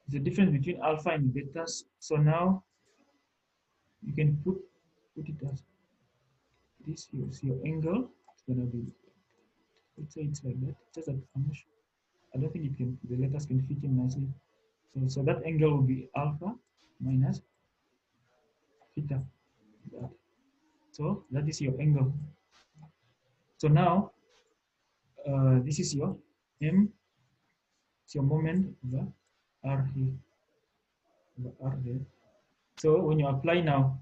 the difference between alpha and beta. So now you can put it as this. Here's your angle. It's gonna be, let's say it's like that. Just that I'm not sure. I don't think it can. The letters can fit in nicely. So that angle will be alpha minus theta. That. So that is your angle. So now this is your m. It's your moment, the r here, the r there. So when you apply now,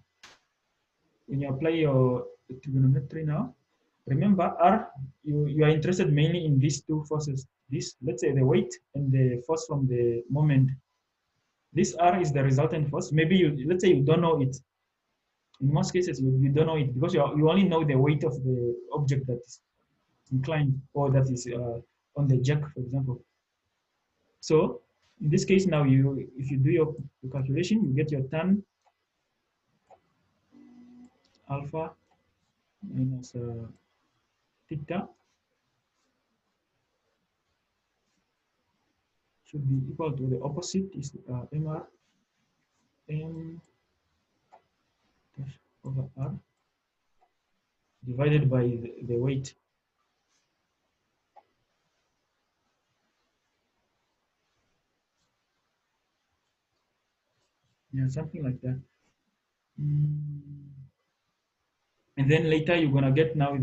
when you apply your trigonometry now, remember R, you are interested mainly in these two forces. This, let's say the weight and the force from the moment. This R is the resultant force. Maybe you, let's say you don't know it. In most cases, you don't know it because you only know the weight of the object that is inclined or that is on the jack, for example. So in this case now, if you do your calculation, you get your tan alpha minus theta should be equal to the opposite is mr m dash over r divided by the weight. Yeah, something like that. And then later you're gonna get now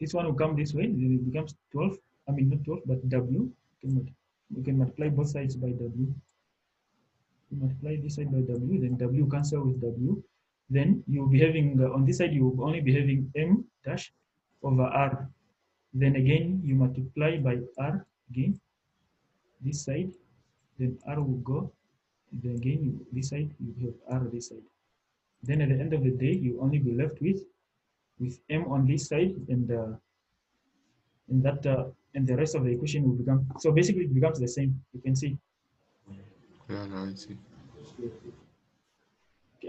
this one will come this way. It becomes 12. I mean not 12, but w. We can multiply both sides by w. You multiply this side by w, then w cancel with w. Then you'll be having on this side you will only be having m dash over r. Then again you multiply by r again this side. Then r will go. Then again this side you have r this side. Then at the end of the day you only be left with m on this side and the rest of the equation will become, so basically it becomes the same. You can see. Yeah, now I see.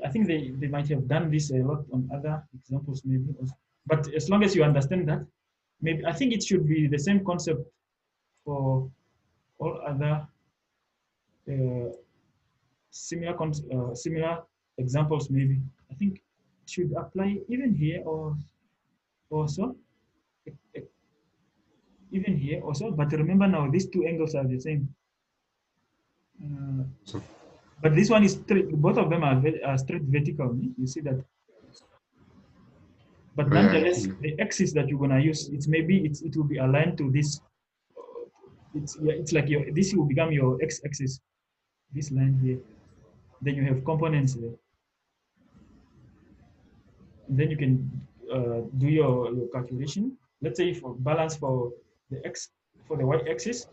I think they might have done this a lot on other examples maybe also. But as long as you understand that, maybe I think it should be the same concept for all other uh, similar examples maybe. I think it should apply even here or also even here also. But remember now these two angles are the same. So, But this one is straight. Both of them are straight vertical. You see that. But oh yeah, nonetheless, yeah. the axis that you're gonna use, it will be aligned to this. It's like your this will become your x-axis. This line here. Then you have components there. And then you can do your calculation. Let's say for balance for the x for the y-axis.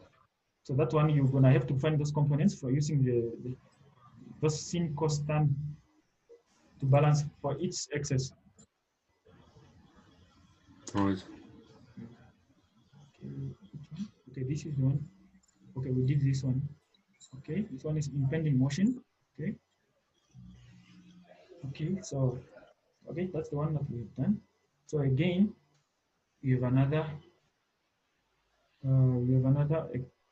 So that one you're gonna have to find those components for using the those sin constant to balance for each axis. Alright. Okay, this is one. Okay, we did this one. Okay, this one is impending motion. Okay, okay, so okay, that's the one that we've done. So again, we have another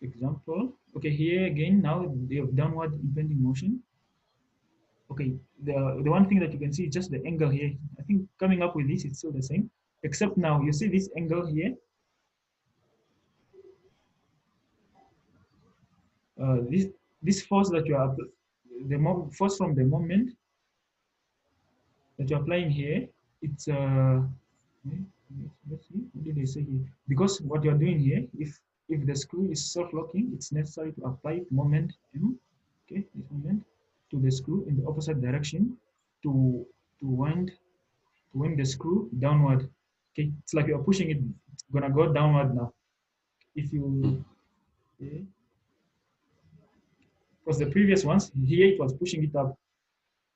example. Okay, here again now they have downward impending motion. Okay, the one thing that you can see is just the angle here. I think coming up with this it's still the same, except now you see this angle here. This force that you are force from the moment that you're applying here, it's let's see, what did they say here? Because what you're doing here, if the screw is self-locking, it's necessary to apply moment M, okay, this moment to the screw in the opposite direction to wind the screw downward. Okay, it's like you're pushing it, it's gonna go downward now. If you okay, because the previous ones here it was pushing it up.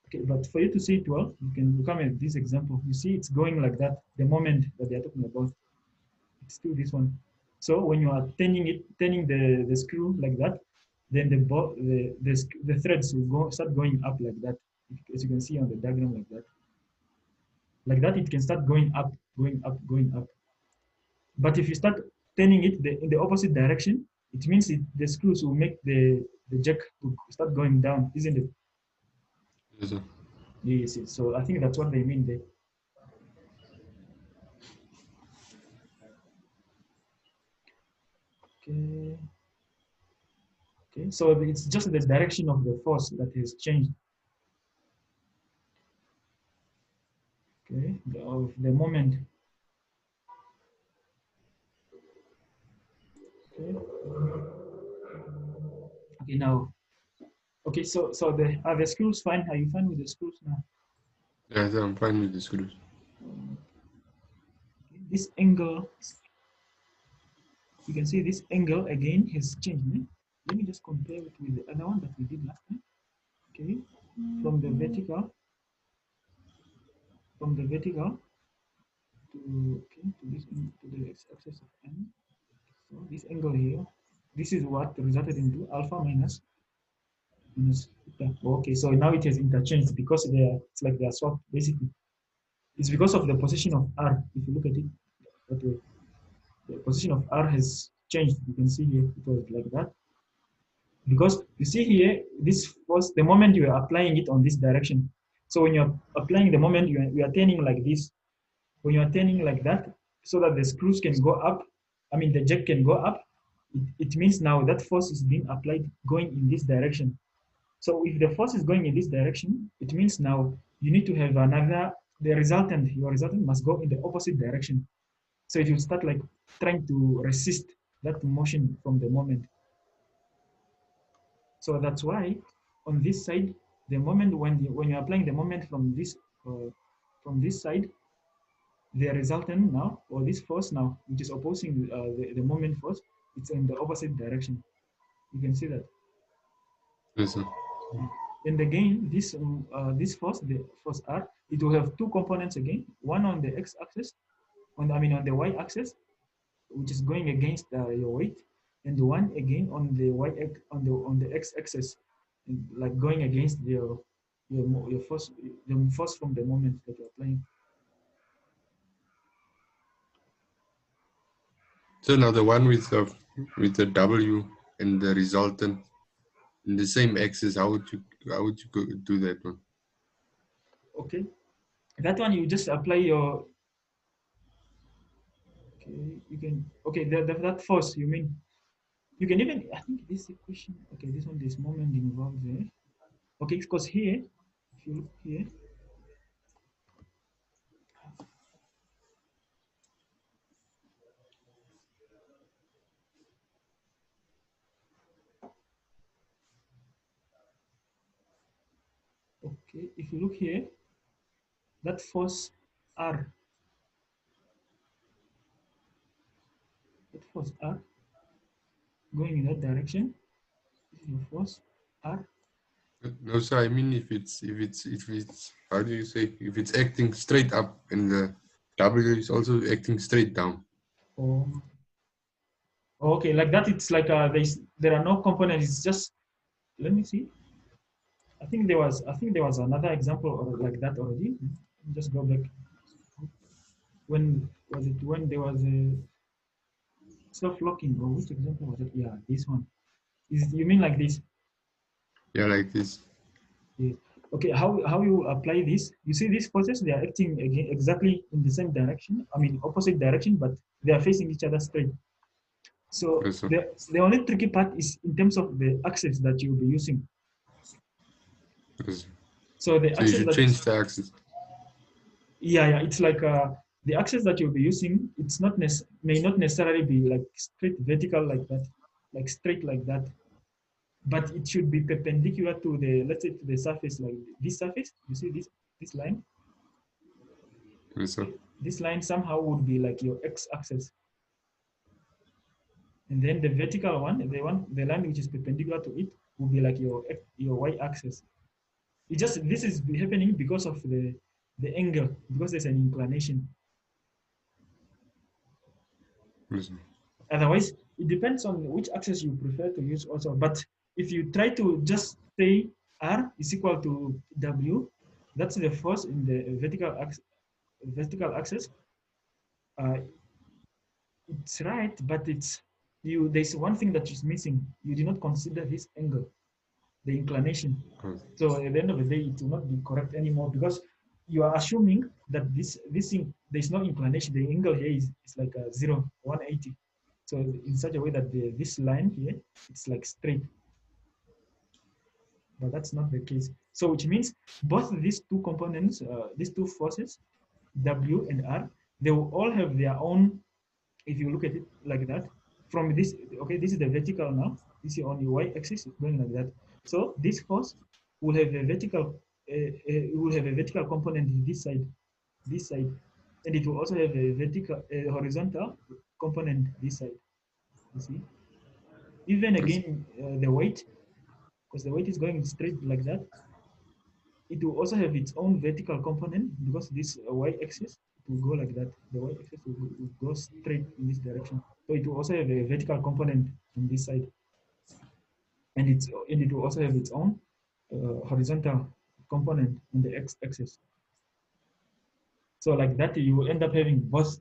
Okay, but for you to see it well, you can look at this example. You see it's going like that. The moment that they are talking about, it's still this one. So when you are turning the screw like that, then the threads will start going up like that, as you can see on the diagram like that. Like that, it can start going up, going up, going up. But if you start turning it in the opposite direction, it means the screws will make the jack to start going down, isn't it? Yes, sir. Yes, yes. So I think that's what they mean there. Okay. Okay. So it's just the direction of the force that has changed. Okay. Of the moment. Okay. Okay. Now. Okay. So the are the screws fine? Are you fine with the screws now? Yeah, sir, I'm fine with the screws. Okay. This angle, you can see this angle again has changed. Eh? Let me just compare it with the other one that we did last time. Okay. From the vertical, to okay to this to the x-axis of n. So this angle here, this is what resulted into alpha minus theta. Okay, so now it has interchanged because they are it's like they are swapped basically. It's because of the position of r. If you look at it that way, the position of r has changed. You can see here it was like that because you see here this was the moment you are applying it on this direction. So when you're applying the moment you are turning like this. When you are turning like that, so that the screws can go up, I mean the jack can go up, it means now that force is being applied going in this direction. So if the force is going in this direction, it means now you need to have another, your resultant must go in the opposite direction. So it will start like trying to resist that motion from the moment. So that's why on this side, the moment when you're applying the moment from this side, the resultant now, or this force now, which is opposing the moment force, it's in the opposite direction. You can see that. Yes, sir. And again, this force, the force R, it will have two components again. One on the x-axis, on the y-axis, which is going against your weight, and the one again on the on the x-axis, like going against your force, the force from the moment that you're applying. So now the one with the W and the resultant in the same axis, how would you do that one? Okay, that one you just apply your. Okay, you can. Okay, that force you mean. You can even. I think this equation. Okay, this one, this moment involved there. Okay, because here, if you look here, okay, if you look here, that force R, that force R going in that direction, this is your force R. No, sir. I mean, if it's how do you say if it's acting straight up and the W is also acting straight down. Or okay, like that, it's like there are no components. It's just, let me see. I think there was another example like that already. Just go back. When was it? When there was a self-locking, or which example was it? Yeah, this one. You mean like this? Yeah, like this. Yes. Okay, how you apply this? You see these forces, they are acting again exactly in the same direction. I mean, opposite direction, but they are facing each other straight. So Yes, sir. the only tricky part is in terms of the axis that you'll be using. Yes. So the So you axis should that, change the axis. yeah, it's like the axis that you'll be using. It's not may not necessarily be like straight vertical like that, like straight like that, but it should be perpendicular to the, let's say, to the surface, like this surface. You see this line. Yes, sir. This line somehow would be like your x-axis, and then the vertical one, the line which is perpendicular to it, will be like your y-axis. It just, this is happening because of the angle, because there's an inclination. Yes, sir. Otherwise, it depends on which axis you prefer to use also. But if you try to just say R is equal to W, that's the force in the vertical axis. Uh, it's right, but there's one thing that is missing. You did not consider this angle, the inclination. So at the end of the day, it will not be correct anymore because you are assuming that this thing, there's no inclination. The angle here is like a 180. So in such a way that this line here, it's like straight. But that's not the case. So which means both these two components, these two forces, W and R, they will all have their own, if you look at it like that, from this, okay, this is the vertical now, this is on the y-axis, going like that. So this force will have a vertical, will have a vertical component this side, and it will also have a vertical, horizontal component this side. You see, even again the weight, because the weight is going straight like that, it will also have its own vertical component because this y-axis will go like that. The y-axis will go straight in this direction. So it will also have a vertical component on this side, and it will also have its own horizontal component on the x-axis. So like that, you will end up having both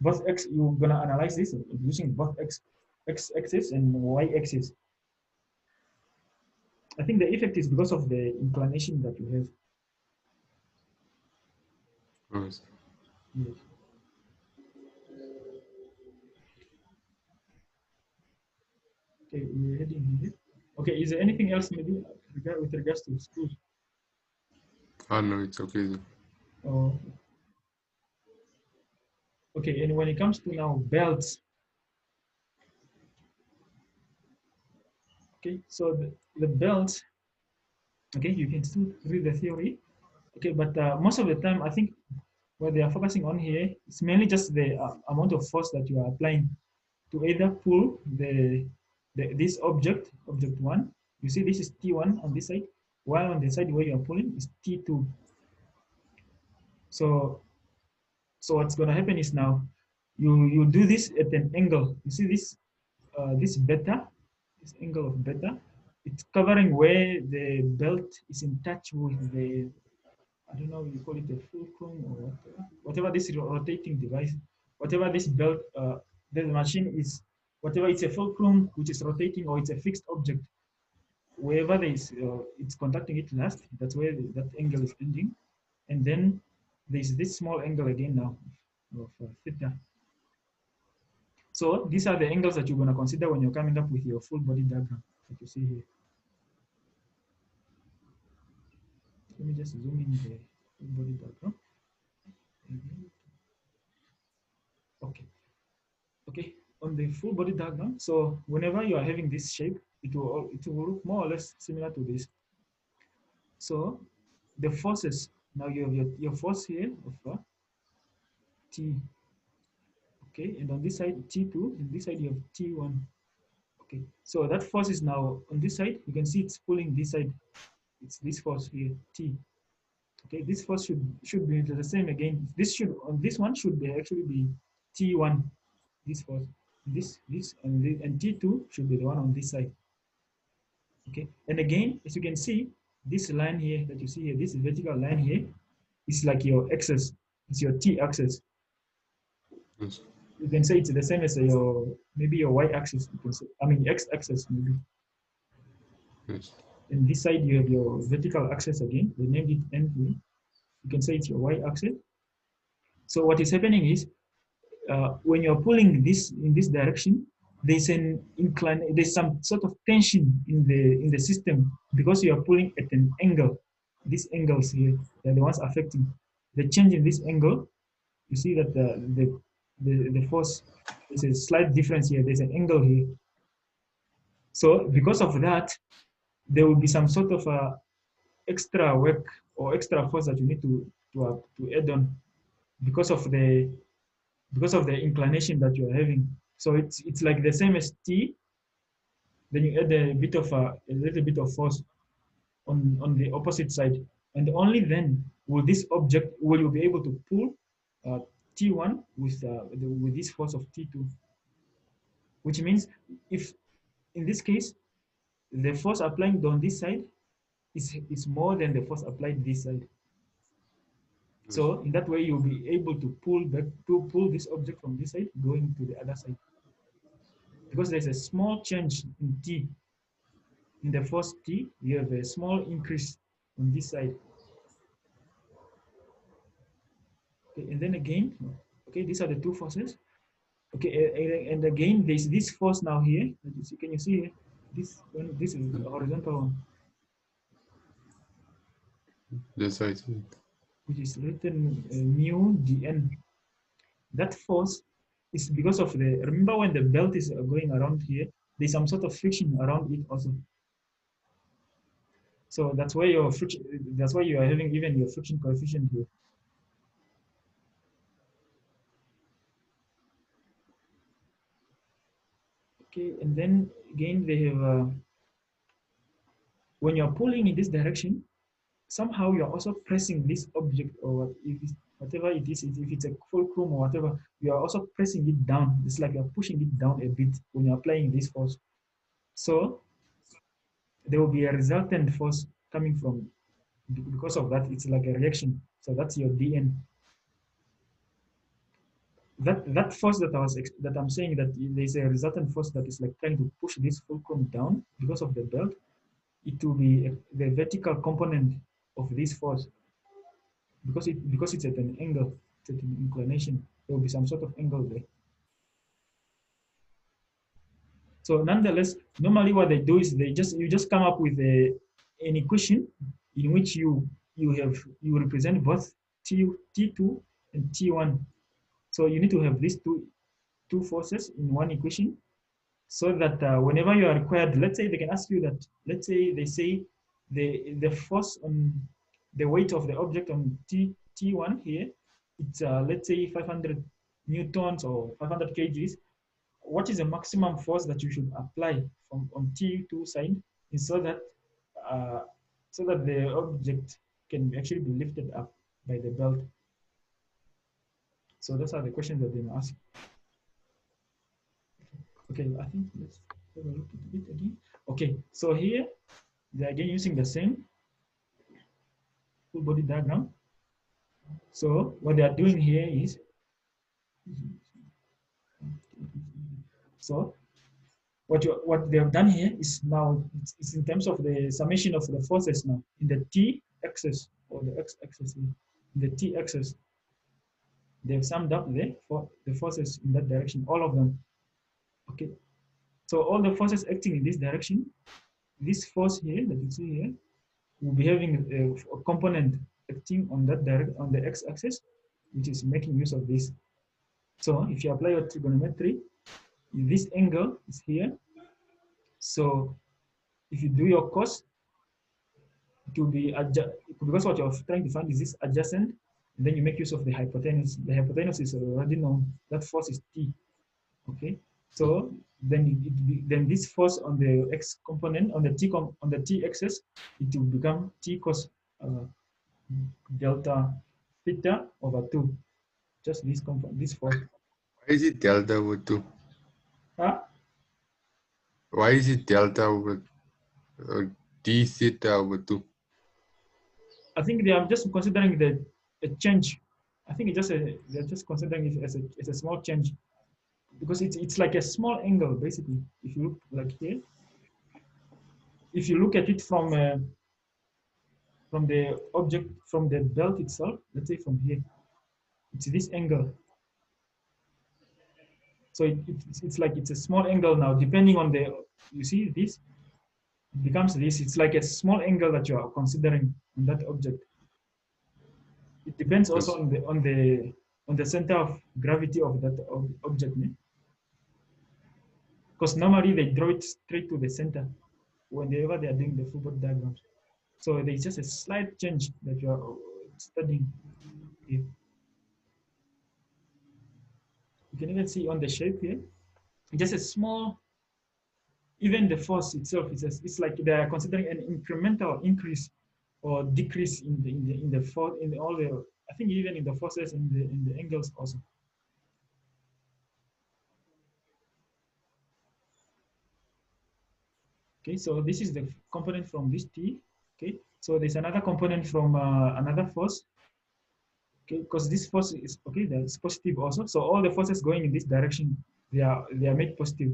both x. You're gonna analyze this using both x-axis and y-axis. I think the effect is because of the inclination that you have. Yes. Yes. Okay, we're heading here. Okay, is there anything else maybe with regards to school? No, it's okay. Oh, okay, and when it comes to now belts, okay, so the belt, okay, you can still read the theory, okay, but most of the time, I think what they are focusing on here is mainly just the amount of force that you are applying to either pull this object one. You see, this is T1 on this side, while on the side where you are pulling is T2. So what's going to happen is now you do this at an angle. You see this beta, this angle of beta, it's covering where the belt is in touch with the, I don't know, you call it a fulcrum or whatever this rotating device, whatever this belt, the machine is, whatever it's a fulcrum which is rotating or it's a fixed object, wherever there is, it's contacting it last, that's where that angle is ending. And then there's this small angle again now of theta. So these are the angles that you're going to consider when you're coming up with your full body diagram that you see here. Let me just zoom in the full body diagram. Okay. Okay. On the full body diagram, so whenever you are having this shape, it will look more or less similar to this. So the forces, now you have your force here of T. Okay, and on this side T2, and this side you have T1. Okay, so that force is now on this side. You can see it's pulling this side. It's this force here, T. Okay, this force should be the same again. This should, on this one should be actually be T1. This force, and T2 should be the one on this side. Okay, and again, as you can see, this line here that you see here, this vertical line here, is like your axis. It's your T axis. Yes. You can say it's the same as your maybe your Y axis. You can say, I mean X axis maybe. Yes. And this side you have your vertical axis again. They named it N here. You can say it's your Y axis. So what is happening is when you're pulling this in this direction, there's an incline, there's some sort of tension in the system because you are pulling at an angle. These angles here, they're the ones affecting the change in this angle. You see that the force, there's a slight difference here. There's an angle here. So because of that, there will be some sort of extra work or extra force that you need to add on because of the inclination that you're having. So it's like the same as T, then you add a little bit of force on the opposite side. And only then will you be able to pull T1 with this force of T2. Which means if in this case the force applied on this side is more than the force applied this side. So in that way, you'll be able to pull this object from this side going to the other side. because there's a small change in T. In the force T, you have a small increase on this side. Okay, and then again, okay, these are the two forces. Okay, and again, there's this force now here. Can you see here? This one, this is the horizontal one, Yes, I see it. which is written mu dn. That force is because of the, remember when the belt is going around here, there's some sort of friction around it also. So that's why your friction, that's why you are having even your friction coefficient here. Okay, and then again they have, when you're pulling in this direction, somehow you're also pressing this object, or if it's, whatever it is, if it's a fulcrum or whatever, you are also pressing it down. It's like you're pushing it down a bit when you're applying this force. So there will be a resultant force coming from, because of that, it's like a reaction. So that's your dn. That force that I'm saying that there's a resultant force that is like trying to push this fulcrum down because of the belt. It will be the vertical component of this force, because it's at an angle, it's at an inclination. There will be some sort of angle there. So nonetheless, normally what they do is you just come up with an equation in which you represent both T2 and T1. So you need to have these two forces in one equation, so that whenever you are required, let's say they can ask you that, let's say they say the force on the weight of the object on T1 here, it's let's say 500 newtons or 500 kgs. What is the maximum force that you should apply from on T2 side, is uh, so that the object can actually be lifted up by the belt. So those are the questions that they ask. Okay, I think let's have a look at it again. Okay, so here they're again using the same full body diagram. So what they are doing here is, so what they have done here is now it's in terms of the summation of the forces now in the t axis, or the x axis, in the t axis. They've summed up for the forces in that direction, all of them. Okay, so all the forces acting in this direction, this force here that you see here will be having a component acting on that on the x-axis, which is making use of this. So if you apply your trigonometry, this angle is here. So if you do your cos, it will be because what you're trying to find is this adjacent, and then you make use of the hypotenuse. The hypotenuse is already known. That force is T. Okay, so then this force on the x component on the t axis, it will become T cos delta theta over 2. Just this force. Why is it delta over 2? Huh? Why is it delta over d theta over 2? I think they are just considering a change. I think they're just considering it as a small change, because it's like a small angle basically. If you look like here, if you look at it from the object, from the belt itself, let's say from here, it's this angle. So it's like it's a small angle now, depending on you see this, it becomes this. It's like a small angle that you are considering on that object. It depends also on the center of gravity of that object. Because normally they draw it straight to the center whenever they are doing the full body diagrams. So there's just a slight change that you are studying. You can even see on the shape here, just a small, even the force itself, it's like they are considering an incremental increase or decrease in the force, in all the, I think even in the forces, in the angles also. Okay, so this is the component from this T. Okay, so there's another component from another force. Okay, because this force is okay, that's positive also. So all the forces going in this direction, they are made positive.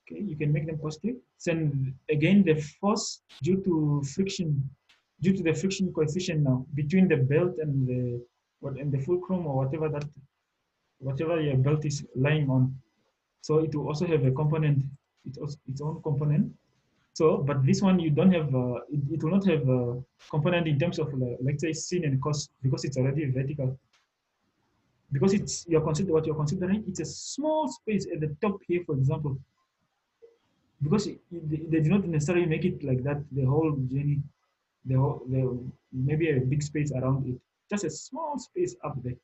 Okay, you can make them positive. Then again, the force due to friction, due to the friction coefficient now between the belt and the fulcrum or whatever your belt is lying on. So it will also have a component, its own component. So, but this one you don't have, it will not have a component in terms of, let's say, sin and cos, because it's already vertical. Because what you're considering, it's a small space at the top here, for example. Because they do not necessarily make it like that the whole journey, the maybe a big space around it, just a small space up there.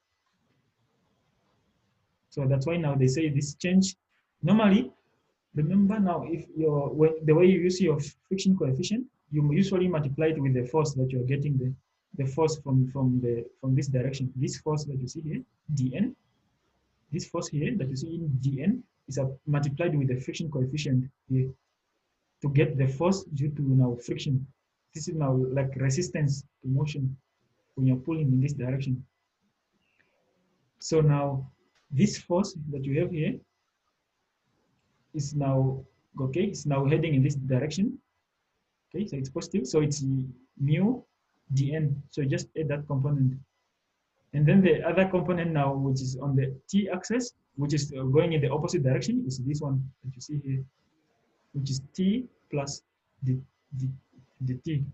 So that's why now they say this change. Normally, remember now, if the way you use your friction coefficient, you usually multiply it with the force that you're getting, the force from this direction. This force that you see here, dn, this force here that you see in dn is multiplied with the friction coefficient here to get the force due to now friction. This is now like resistance to motion when you're pulling in this direction. So now this force that you have here is now okay. It's now heading in this direction. Okay, so it's positive. So it's mu dn. So just add that component. And then the other component now, which is on the t-axis, which is going in the opposite direction, is this one that you see here, which is t plus the t.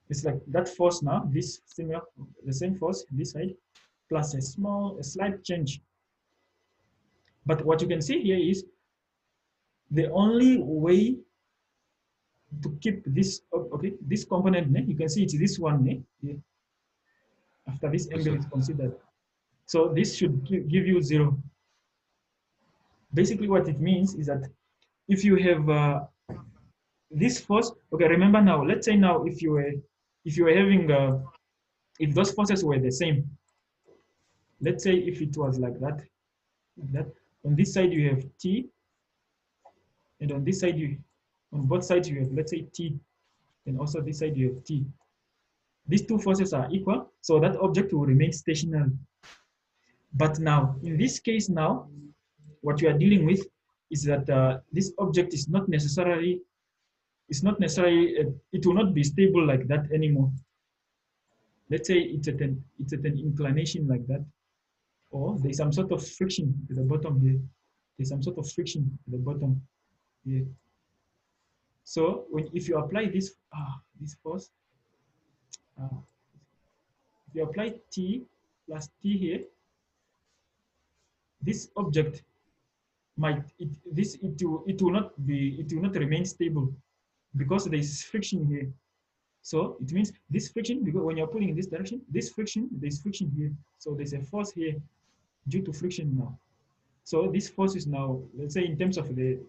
It's like that force now, this similar, the same force this side, plus a slight change. But what you can see here is the only way to keep this, okay, this component, you can see it's this one here, after this angle is considered. So this should give you 0. Basically what it means is that if you have this force, okay, remember now, let's say now if you were having, if those forces were the same, let's say if it was like that, on this side you have T, and on this side on both sides you have, let's say, T, and also this side you have T. These two forces are equal, so that object will remain stationary. But now, in this case now, what you are dealing with is that this object is not necessarily, it will not be stable like that anymore. Let's say it's at an inclination like that, or there's some sort of friction at the bottom here. There's some sort of friction at the bottom here. So if you apply this force, if you apply T plus T here, this object it will not remain stable because there is friction here. So it means this friction, because when you're pulling in this direction, there's friction here. So there's a force here due to friction now. So this force is now, let's say, in terms of the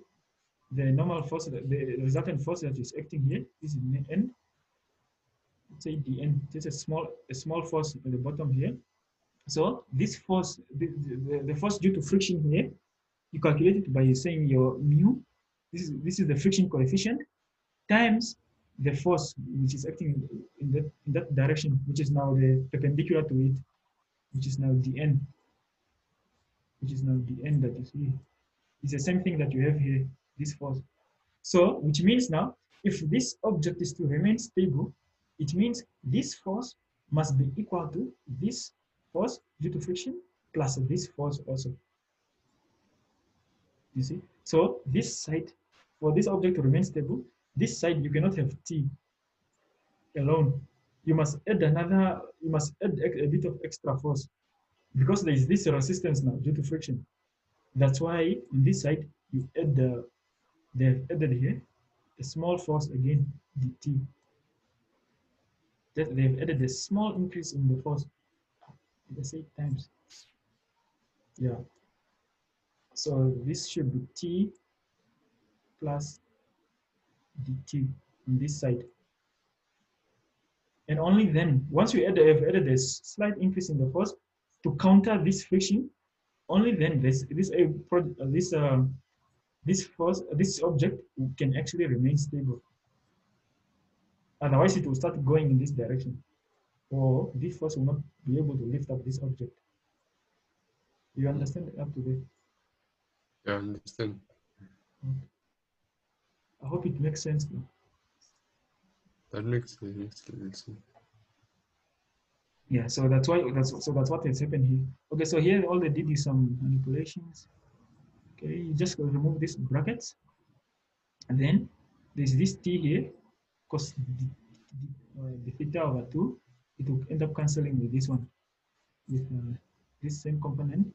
normal force, the resultant force that is acting here, this is N. Let's say dN. Just a small force at the bottom here. So this force, the force due to friction here, you calculate it by saying your mu. This is the friction coefficient times the force which is acting in that direction, which is now the perpendicular to it, which is now dn, that you see. It's the same thing that you have here, this force. So, which means now, if this object is to remain stable, it means this force must be equal to this force due to friction plus this force also. You see? So this side, for this object to remain stable, this side you cannot have T alone. You must add a bit of extra force because there is this resistance now due to friction. That's why on this side you add they've added here a small force again, dt. That they've added a small increase in the force. Let's say times. Yeah. So this should be T plus dt on this side. And only then, once you have added a slight increase in the force to counter this friction, only then this object can actually remain stable. Otherwise, it will start going in this direction, or this force will not be able to lift up this object. You understand up to there? Yeah, I understand. I hope it makes sense. That makes sense. Yeah, so that's why that's what has happened here. Okay, so here all they did is some manipulations. Okay, you just remove these brackets, and then there's this t here, because the theta over 2, it will end up cancelling with this one, with this same component,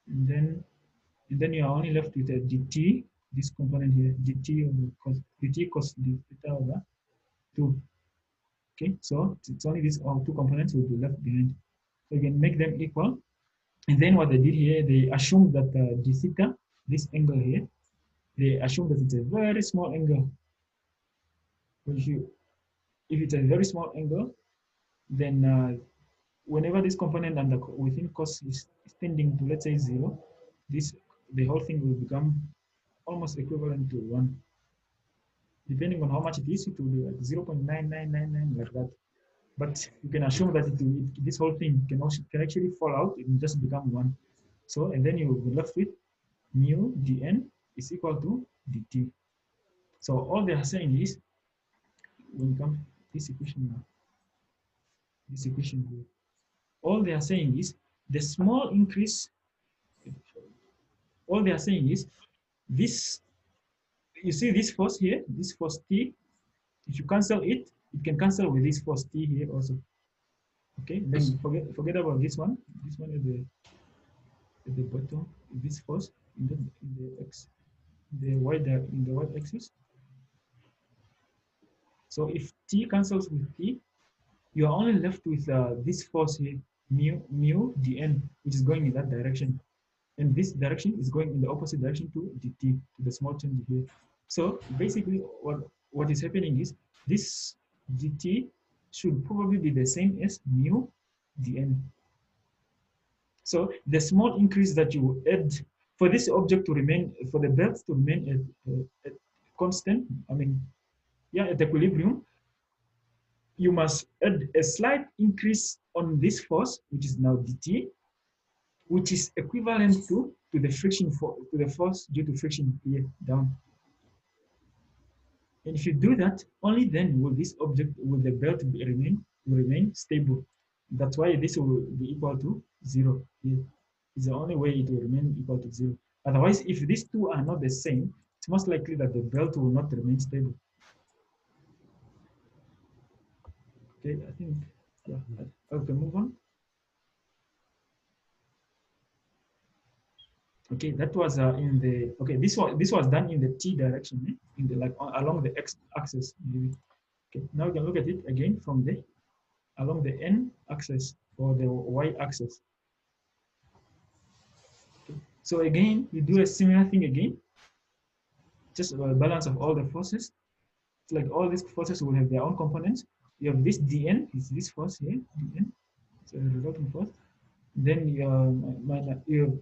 and then you are only left with a dt, this component here, dt cos the theta over 2. Okay, so it's only these two components will be left behind. So you can make them equal. And then what they did here, they assumed that d theta, this angle here, they assumed that it's a very small angle. If it's a very small angle, then whenever this component under within cos is tending to, let's say, 0, the whole thing will become almost equivalent to 1. Depending on how much it is, it will be like 0.9999, like that. But you can assume that this whole thing can actually fall out and just become 1. So, and then you will be left with mu dn is equal to dt. So all they are saying is, when it comes to this equation now, this equation here, all they are saying is the small increase, all they are saying is this, you see this force here, this force T, if you cancel it, it can cancel with this force T here also. Okay, then forget about this one. This one is at the bottom, this force in the x, the y, in the y-axis. So if T cancels with T, you are only left with this force here, mu dn, which is going in that direction. And this direction is going in the opposite direction to dt, to the small change here. So basically what is happening is this dt should probably be the same as mu dn. So the small increase that you add for this object to remain, for the belt to remain at constant, I mean, yeah, at equilibrium, you must add a slight increase on this force, which is now dt, which is equivalent to the friction to the force due to friction here down. And if you do that, only then will this object, will the belt remain stable. That's why this will be equal to 0 here. It's the only way it will remain equal to 0. Otherwise, if these two are not the same, it's most likely that the belt will not remain stable. Okay, I think, yeah, okay, move on. Okay, that was in the, okay, this was done in the t direction, in the, like along the x axis maybe. Okay, now we can look at it again from the along the n axis or the y axis. Okay. So again, you do a similar thing again, just a balance of all the forces. It's like all these forces will have their own components. You have this dn, is this force here, dn, so the resulting force. Then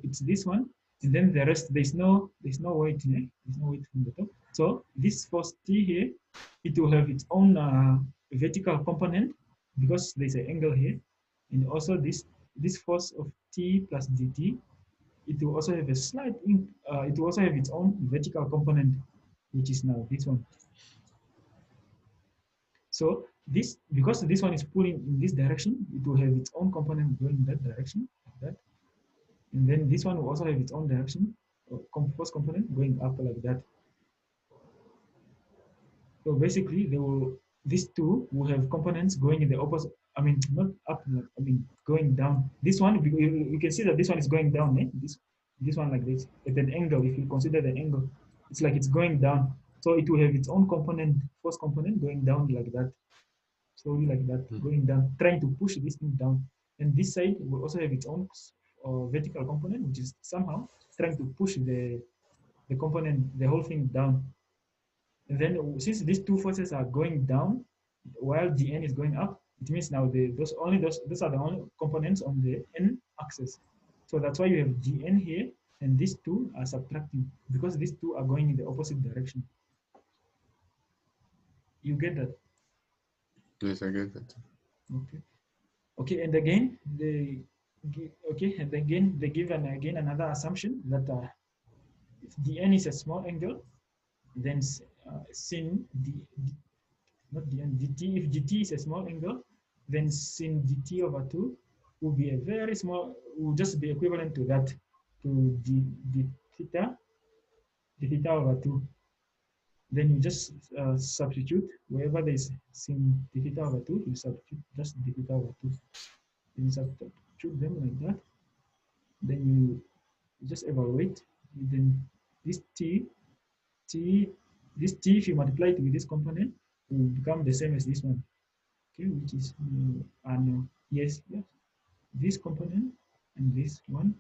it's this one, and then the rest, there's no weight here, there's no weight from the top. So this force T here, it will have its own vertical component because there's an angle here, and also this force of T plus dt, it will also have a it will also have its own vertical component, which is now this one. So this, because this one is pulling in this direction, it will have its own component going in that direction, like that. And then this one will also have its own direction, force component going up like that. So basically, these two will have components going in the opposite. I mean, not up. I mean, going down. This one, you can see that this one is going down. This one like this at an angle. If you consider the angle, it's like it's going down. So it will have its own component, force component going down like that, slowly like that, going down, trying to push this thing down. And this side will also have its own vertical component, which is somehow trying to push the component, the whole thing down. And then since these two forces are going down while dn is going up, it means now those are the only components on the n axis. So that's why you have dn here, and these two are subtracting because these two are going in the opposite direction. You get that? Yes, I get that. Okay. Okay, and again they give another assumption that if dn is a small angle, then sin not dn, dt. If dt is a small angle, then sin dt over 2 will be a very small, will just be equivalent to that, to d theta over 2. Then you just substitute wherever there is sin d theta over 2, you substitute just d theta over 2. Then you substitute them like that. Then you just evaluate. Then this t, this t, if you multiply it with this component, will become the same as this one. Okay, which is no, yes, this component and this one.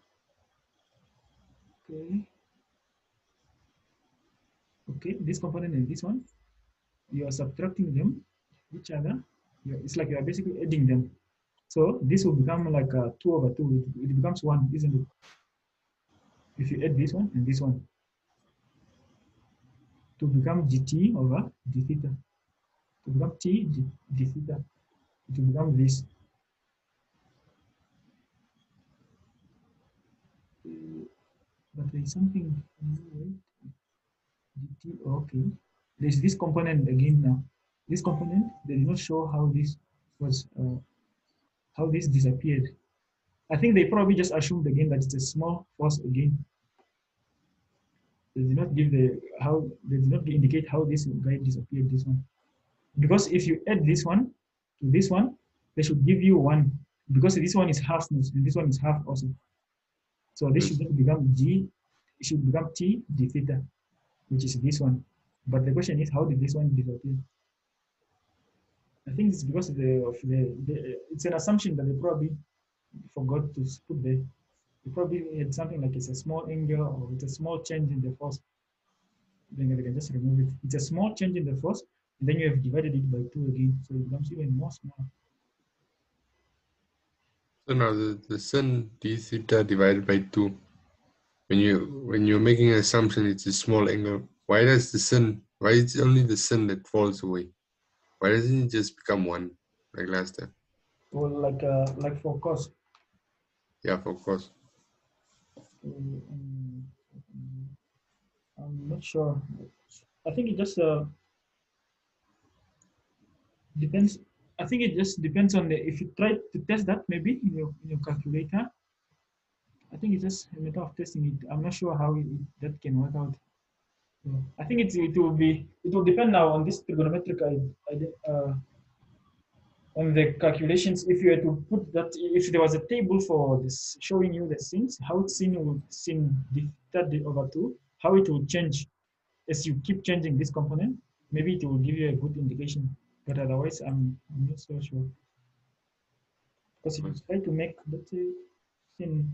Okay, this component and this one, you are subtracting them each other. It's like you are basically adding them. So this will become like 2 over 2. It becomes 1, isn't it? If you add this one and this one, to become dt over d theta. To become t d theta, it will become this. But there is something, dt, okay. There's this component again now. This component, they did not show how this was, how this disappeared. I think they probably just assumed again that it's a small force again. They did not give they did not indicate how this guy disappeared, this one. Because if you add this one to this one, they should give you 1. Because this one is half smooth and this one is half also. So this should become it should become t d theta, which is this one. But the question is, how did this one disappear? I think it's because it's an assumption that they probably forgot to put there. They probably had something like it's a small angle or it's a small change in the force. Then they can just remove it. It's a small change in the force, and then you have divided it by 2 again, so it becomes even more small. So now the sin d theta divided by 2. When you're making an assumption it's a small angle, why is it only the sin that falls away? Why doesn't it just become 1 like last time? Or like for cos. Yeah, of course. I'm not sure. I think it just depends. I think it just depends on if you try to test that maybe in your calculator. I think it's just a matter of testing it. I'm not sure how that can work out. I think it will depend now on this trigonometric on the calculations. If you had to put that, if there was a table for this showing you the sins, how sin d over 2, how it will change as you keep changing this component, maybe it will give you a good indication. But otherwise, I'm not so sure. Because if you try to make, let's say, sin,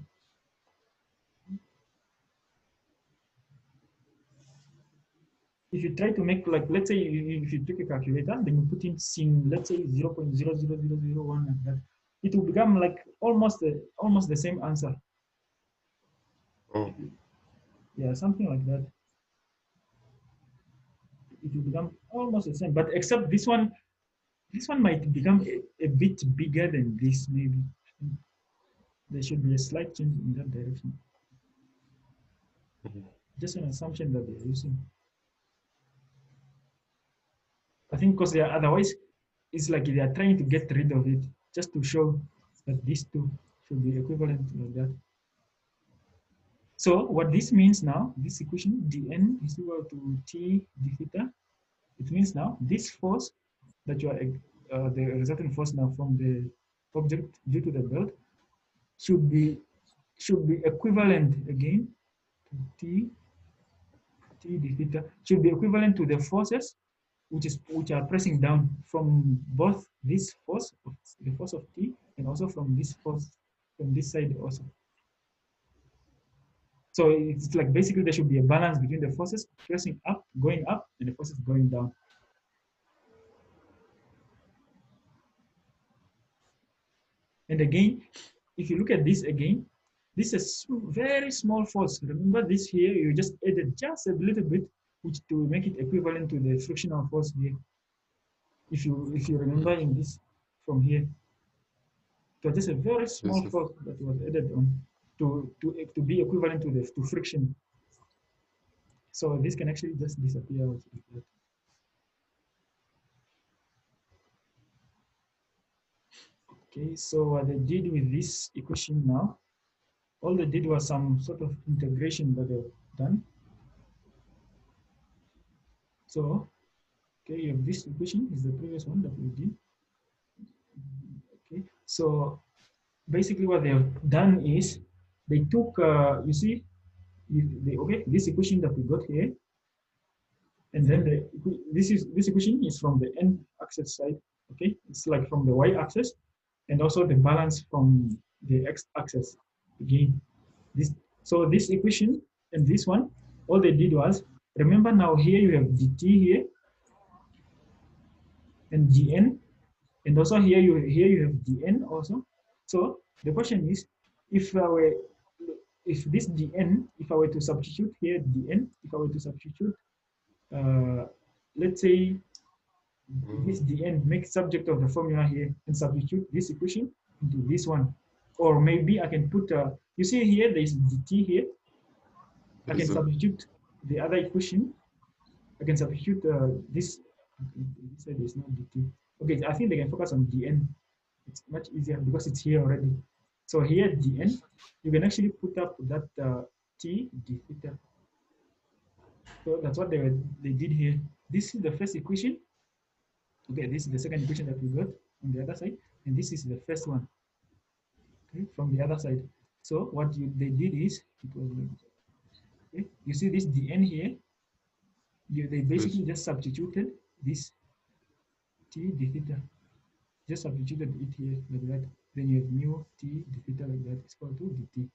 if you try to make, like, let's say, if you take a calculator, then you put in sin, let's say 0.00001 like that, it will become like almost the same answer. Oh. Yeah, something like that. It will become almost the same, but except this one might become a bit bigger than this, maybe. There should be a slight change in that direction. Just an assumption that they're using. I think because otherwise, it's like they are trying to get rid of it just to show that these two should be equivalent like that. So what this means now, this equation dn is equal to t d theta. It means now this force that you are the resultant force now from the object due to the belt should be equivalent again to t d theta, should be equivalent to the forces which are pressing down from both this force, the force of t, and also from this force from this side also. So it's like basically there should be a balance between the forces pressing up, going up, and the forces going down. And again, if you look at this again, this is a very small force. Remember this here, you just added just a little bit, which to make it equivalent to the frictional force here. If you remember in this from here, it was just a very small force that was added on to be equivalent to friction. So this can actually just disappear. Okay, so what they did with this equation now, all they did was some sort of integration that they've done. So, okay, you have this equation is the previous one that we did. Okay, so basically what they have done is they took, you see, okay, this equation that we got here, and then this equation is from the n-axis side. Okay, it's like from the y-axis, and also the balance from the x-axis. Again, so this equation and this one, all they did was, remember now here you have dt here and dn, and also here you have dn also. So the question is, if I were if this dn, if I were to substitute here dn, if I were to substitute, let's say this dn, make subject of the formula here and substitute this equation into this one, or maybe I can put, you see here there is dt here. I can substitute the other equation. I can substitute this. This side is not dt. Okay, I think they can focus on dn. It's much easier because it's here already. So here dn, you can actually put up that t d theta. So that's what they did here. This is the first equation. Okay, this is the second equation that we got on the other side, and this is the first one, okay, from the other side. So what they did is, it was like, okay, you see this dn here, they basically just substituted this t d theta, just substituted it here like that. Then you have mu t d theta like that is equal to dt.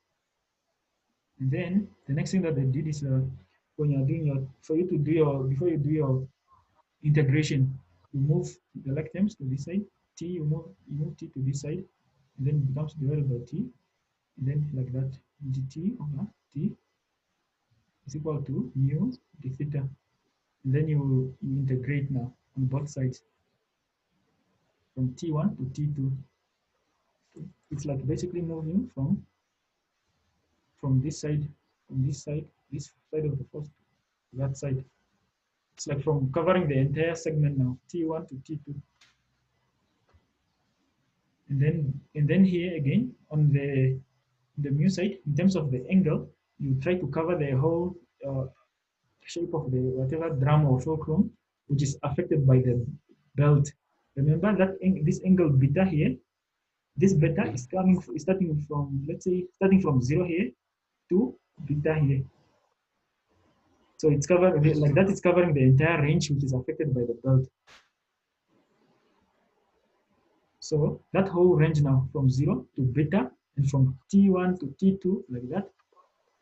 And then the next thing that they did is, when you're doing your, for you to do your, before you do your integration, you move the like terms to this side, t, you move t to this side, and then it becomes divided by t, and then like that, dt over t is equal to mu d theta. And then you integrate now on both sides from t1 to t2. It's like basically moving from this side, this side of the first to that side. It's like from covering the entire segment now, t1 to t2. And then here again on the mu side, in terms of the angle, you try to cover the whole shape of the whatever drum or fulcrum, which is affected by the belt. Remember that this angle beta here, this beta is starting from, let's say, starting from 0 here to beta here. So it's covered like that. It's covering the entire range which is affected by the belt. So that whole range now from 0 to beta and from T1 to T2 like that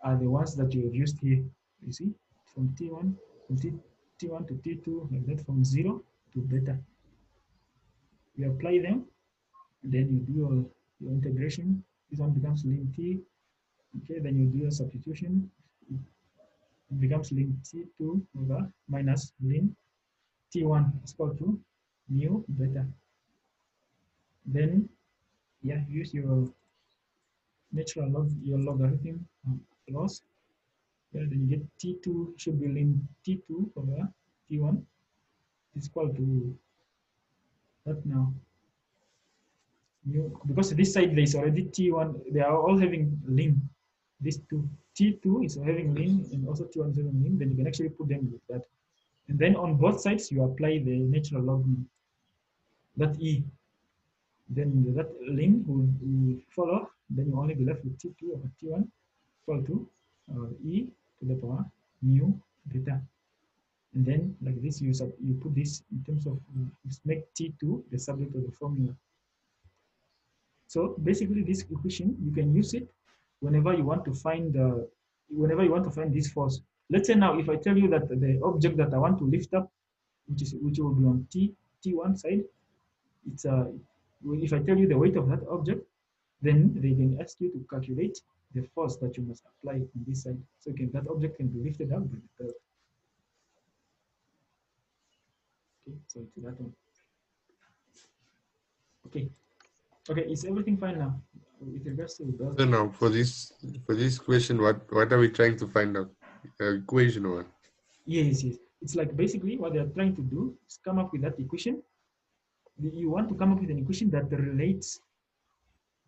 are the ones that you have used here. You see, from T1 to T2 like that, from 0 to beta. You apply them, and then you do your integration. This one becomes ln T. Okay, then you do your substitution. It becomes ln T2 over minus ln T1 is equal to mu beta. Then, yeah, use your natural log, your logarithm loss. Yeah, then you get T2 should be ln T2 over T1 is equal to that now. Because this side there is already T1, they are all having ln. These two, T2 is having ln and also T1 is having ln, then you can actually put them with that. And then on both sides, you apply the natural log, that E. Then that ln will fall off, then you only be left with T2 over T1 equal to E to the power mu beta. And then like this, you put this in terms of, make T2 the subject of the formula. So basically this equation, you can use it whenever you want to find this force. Let's say now, if I tell you that the object that I want to lift up, which will be on T1 side, it's if I tell you the weight of that object, then they can ask you to calculate the force that you must apply on this side. So that object can be lifted up by the belt. Okay, so it's that one. Okay. Okay, is everything fine now with regards to the belt? So now for this question, what are we trying to find out? Equation or what? Yes. It's like basically what they are trying to do is come up with that equation. You want to come up with an equation that relates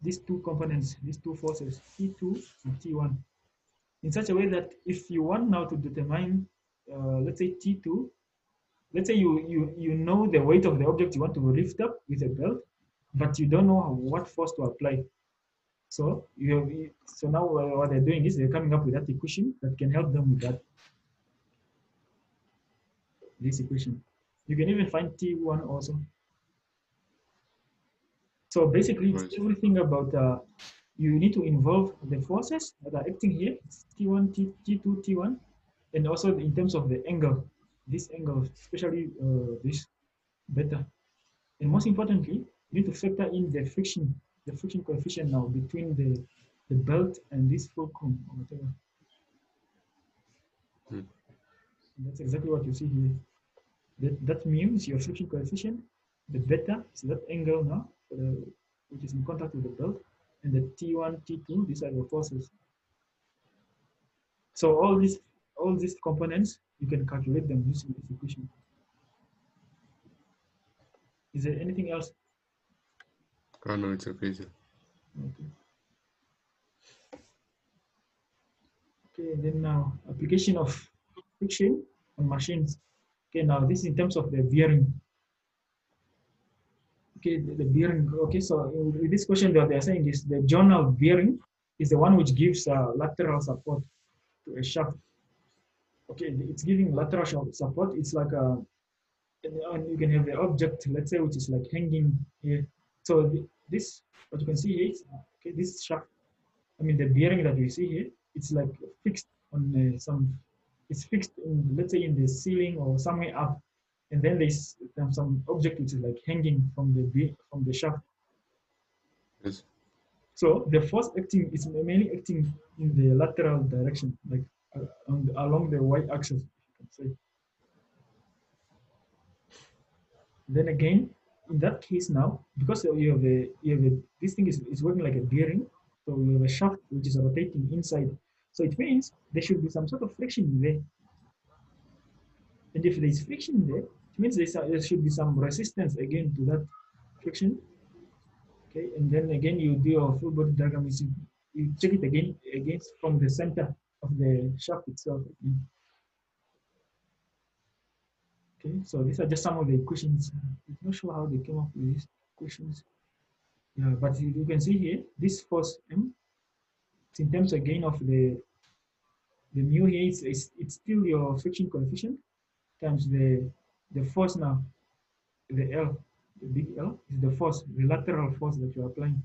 these two components, these two forces, T2 and T1, in such a way that if you want now to determine, let's say T2, let's say you know the weight of the object you want to lift up with a belt, but you don't know what force to apply. So so now what they're doing is they're coming up with that equation that can help them with that this equation. You can even find T1 also. So basically, it's Right. everything about you need to involve the forces that are acting here. It's T1, T2, T1, and also in terms of the angle, this angle, especially this beta. And most importantly, you need to factor in the friction coefficient now between the belt and this fulcrum or whatever. Hmm. And that's exactly what you see here. That mu is your friction coefficient. The beta is that angle now, which is in contact with the belt. And the T1, T2, these are the forces. So all these components, you can calculate them using this equation. Is there anything else? Oh no, it's okay, sir. Okay. Okay, and then now application of friction on machines. Okay, now this is in terms of the bearing. Okay, the bearing. Okay, so in this question that they're saying is the journal bearing is the one which gives lateral support to a shaft. Okay, it's giving lateral support. It's like a, and you can have the object, let's say, which is like hanging here. So this, what you can see here is, okay, this shaft, I mean, the bearing that you see here, it's like fixed on it's fixed in, let's say, in the ceiling or somewhere up. And then there's some object which is like hanging from the shaft. Yes. So the force acting is mainly acting in the lateral direction, like along the y-axis, if you can say. Then again, in that case now, because this thing is working like a bearing, so you have a shaft which is rotating inside. So it means there should be some sort of friction there. And if there is friction there, it means there should be some resistance again to that friction. Okay, and then again you do your full body diagram. You check it again against from the center of the shaft itself. Okay, so these are just some of the equations. I'm not sure how they came up with these equations. Yeah, but you can see here, this force M, it's in terms again of the mu here, it's still your friction coefficient times the force now, the L, the big L is the force, the lateral force that you're applying.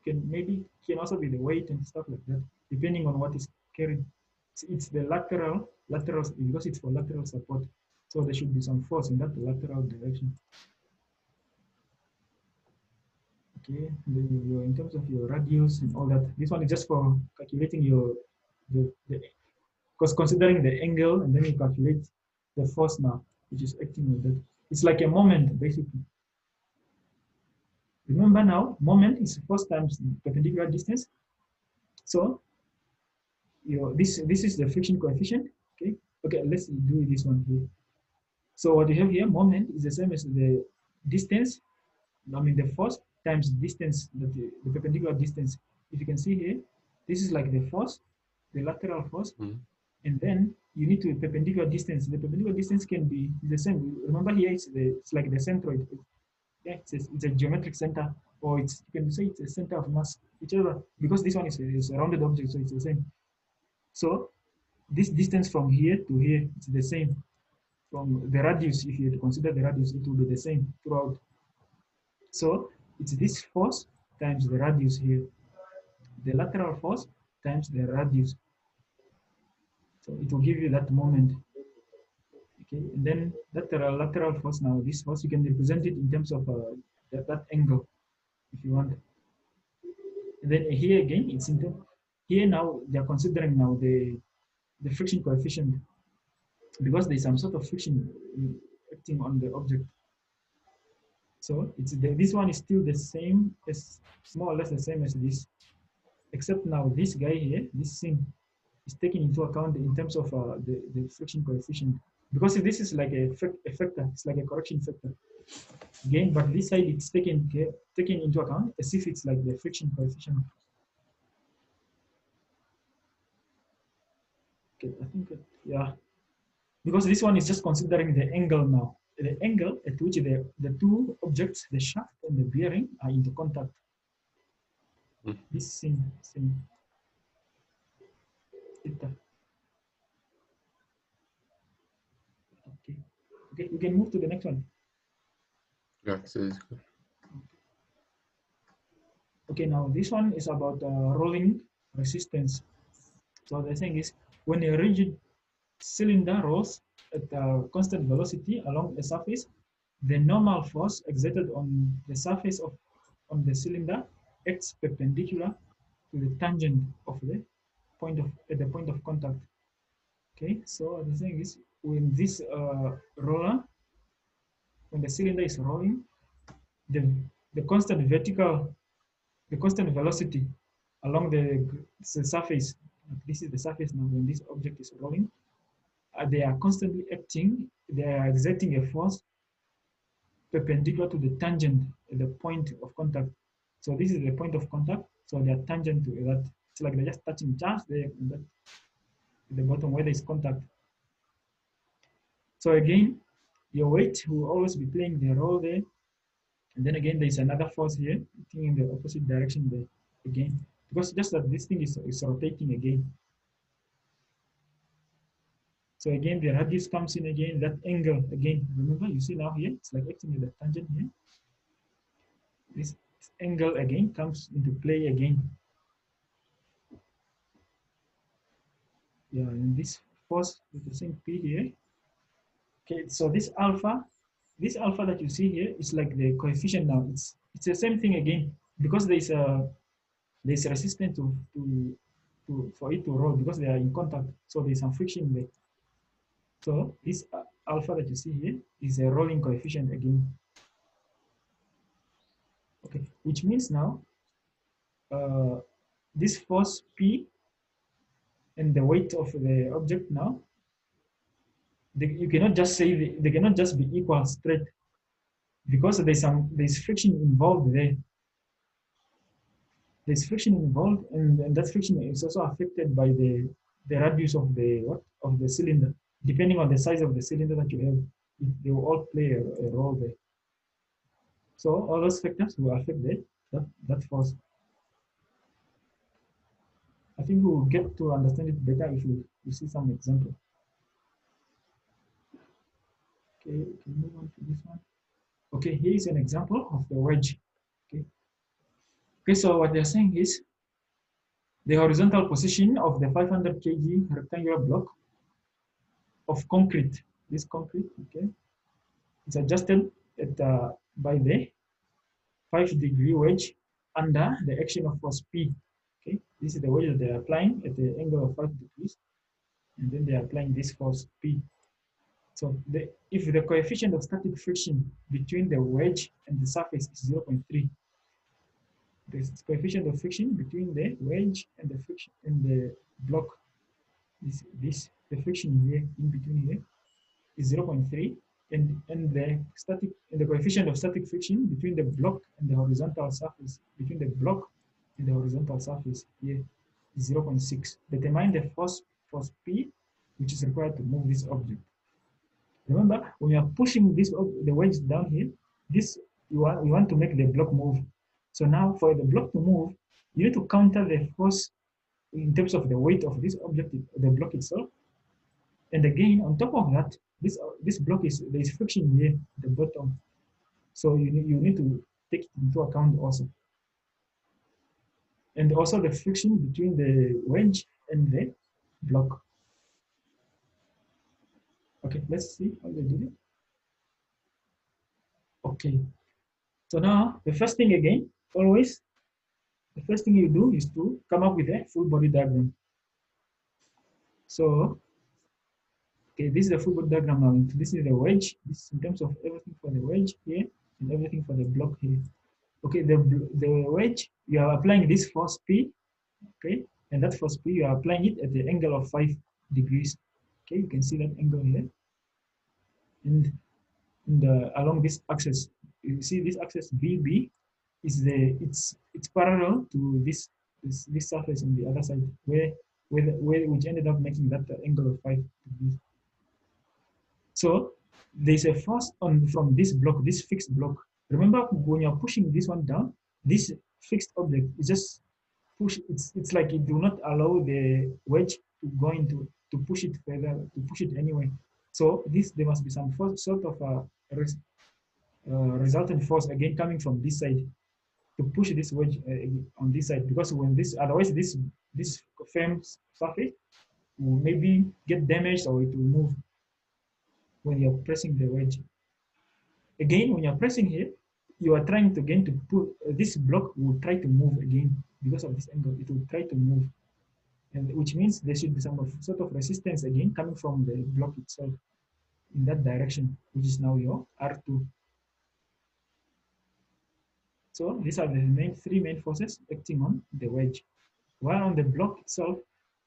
You can also be the weight and stuff like that, depending on what is carried. It's the lateral because it's for lateral support. So there should be some force in that lateral direction. Okay, in terms of your radius and all that, this one is just for calculating because considering the angle and then you calculate the force now, which is acting on that. It's like a moment basically. Remember now, moment is force times perpendicular distance. So this is the friction coefficient. Okay, let's do this one here. So what you have here, moment is the same as the distance, I mean the force times distance, the perpendicular distance. If you can see here, this is like the force, the lateral force, and then you need to perpendicular distance. The perpendicular distance can be the same. Remember here, it's like the centroid. Yeah, it's a geometric center, or you can say it's a center of mass, whichever, because this one is a rounded object, so it's the same. So this distance from here to here, it's the same. From the radius, if you consider the radius, it will be the same throughout. So it's this force times the radius here, the lateral force times the radius. So it will give you that moment. Okay, and then that lateral force now, this force, you can represent it in terms of that angle if you want. And then here again, it's in here now they're considering now the friction coefficient because there's some sort of friction acting on the object. So this one is still the same as more or less the same as this, except now this guy here, this thing is taken into account in terms of the friction coefficient. Because if this is like a factor, it's like a correction factor. again, but this side it's taken into account as if it's like the friction coefficient. Okay, I think yeah, because this one is just considering the angle now, the angle at which the two objects, the shaft and the bearing, are into contact. Mm. This same theta. Okay, okay, you can move to the next one. Yeah, so it's good. Okay, now this one is about rolling resistance. So the thing is, when a rigid cylinder rolls at a constant velocity along a surface, the normal force exerted on the surface of on the cylinder acts perpendicular to the tangent of the point of at the point of contact. Okay, so the thing is, when this roller, when the cylinder is rolling, the the constant vertical, the constant velocity along the surface. This is the surface now. When this object is rolling, they are constantly acting. They are exerting a force perpendicular to the tangent at the point of contact. So this is the point of contact. So they are tangent to that. It's like they're just touching just there at the bottom where there is contact. So again, your weight will always be playing the role there. And then again, there's another force here, acting in the opposite direction there again. Because just that this thing is rotating again. So again, the radius comes in again, that angle again. Remember, you see now here, it's like acting at the tangent here. This angle again comes into play again. Yeah, and this force with the same P here. Okay, so this alpha that you see here is like the coefficient now. It's the same thing again because there's a resistance to for it to roll because they are in contact. So there's some friction there. So this alpha that you see here is a rolling coefficient again. Okay, which means now uh, this force P and the weight of the object now, you cannot just say they cannot just be equal straight because there's friction involved there. There's friction involved, and that friction is also affected by the radius of the cylinder. Depending on the size of the cylinder that you have, they will all play a role there. So all those factors will affect that force. I think we will get to understand it better if we see some example. Okay, we can move on to this one. Okay, here is an example of the wedge. Okay, okay. So what they're saying is the horizontal position of the 500 kg rectangular block of concrete. This concrete, okay, it's adjusted at by the 5-degree wedge under the action of force P. Okay, this is the wedge that they are applying at the angle of 5 degrees, and then they are applying this force P. So if the coefficient of static friction between the wedge and the surface is 0.3, the coefficient of friction between the wedge and the friction and the block is the friction here in between here is 0.3, and the coefficient of static friction between the block and the horizontal surface between the block and the horizontal surface here is 0.6. Determine the force P which is required to move this object. Remember, when you are pushing the wedge down here, this we want to make the block move. So now for the block to move, you need to counter the force in terms of the weight of this object, the block itself. And again, on top of that, this block there is friction here at the bottom. So you need to take it into account also. And also the friction between the wedge and the block. Okay, let's see how they do it. Okay, so now the first thing again, always, the first thing you do is to come up with a full body diagram. So, okay, this is the full body diagram now. This is the wedge. This is in terms of everything for the wedge here and everything for the block here. Okay, the wedge, you are applying this force P, okay, and that force P, you are applying it at the angle of 5 degrees. Okay, you can see that angle here. And along this axis, you see this axis BB is it's parallel to this surface on the other side which ended up making that angle of 5 degrees. So there's a force on from this block, this fixed block. Remember when you're pushing this one down, this fixed object is just push. It's like it do not allow the wedge to go into to push it further, to push it anyway. So there must be some sort of a resultant force again coming from this side to push this wedge on this side, because when this otherwise this firm surface will maybe get damaged or it will move when you're pressing the wedge. Again, when you're pressing here, you are trying to again to put this block will try to move again because of this angle. It will try to move, and which means there should be some sort of resistance again coming from the block itself in that direction, which is now your R2. So these are the three main forces acting on the wedge. While on the block itself,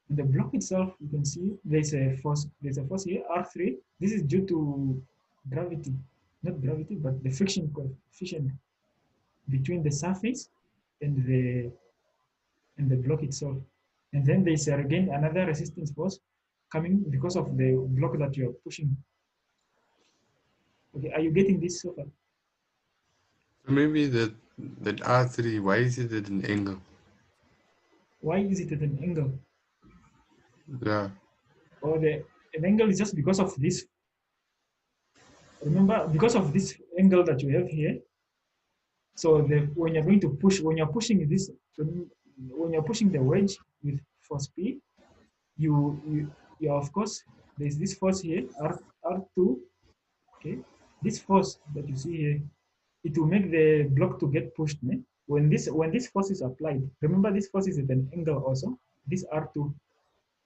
you can see there's a force here, R3. This is due to gravity, not gravity, but the friction coefficient between the surface and the block itself. And then there's again another resistance force coming because of the block that you're pushing. Okay, are you getting this so far? So maybe that R3, why is it at an angle? Why is it at an angle? Yeah. Or an angle is just because of this. Remember, because of this angle that you have here. So when you're going to push, when you're pushing this, when you're pushing the wedge with force P, you of course there's this force here R2. Okay, this force that you see here, it will make the block to get pushed. When this force is applied, remember this force is at an angle also. This R2.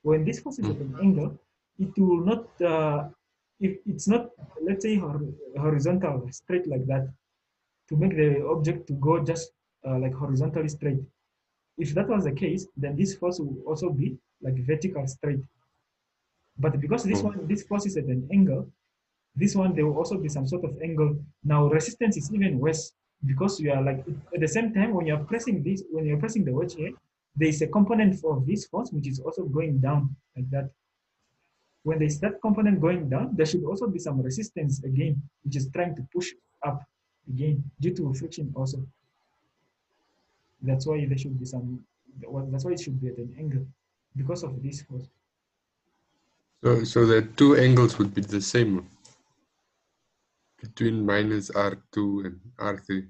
When this force is at an angle, it will not. If it's not, let's say horizontal, straight like that, to make the object to go just like horizontally straight. If that was the case, then this force will also be like vertical straight. But because this force is at an angle, this one there will also be some sort of angle. Now resistance is even worse because you are like at the same time when you're pressing the wedge here, there is a component of this force which is also going down like that. When there's that component going down, there should also be some resistance again, which is trying to push up again due to friction also. That's why there should be some. That's why it should be at an angle because of this force. So the two angles would be the same between minus R2 and R3.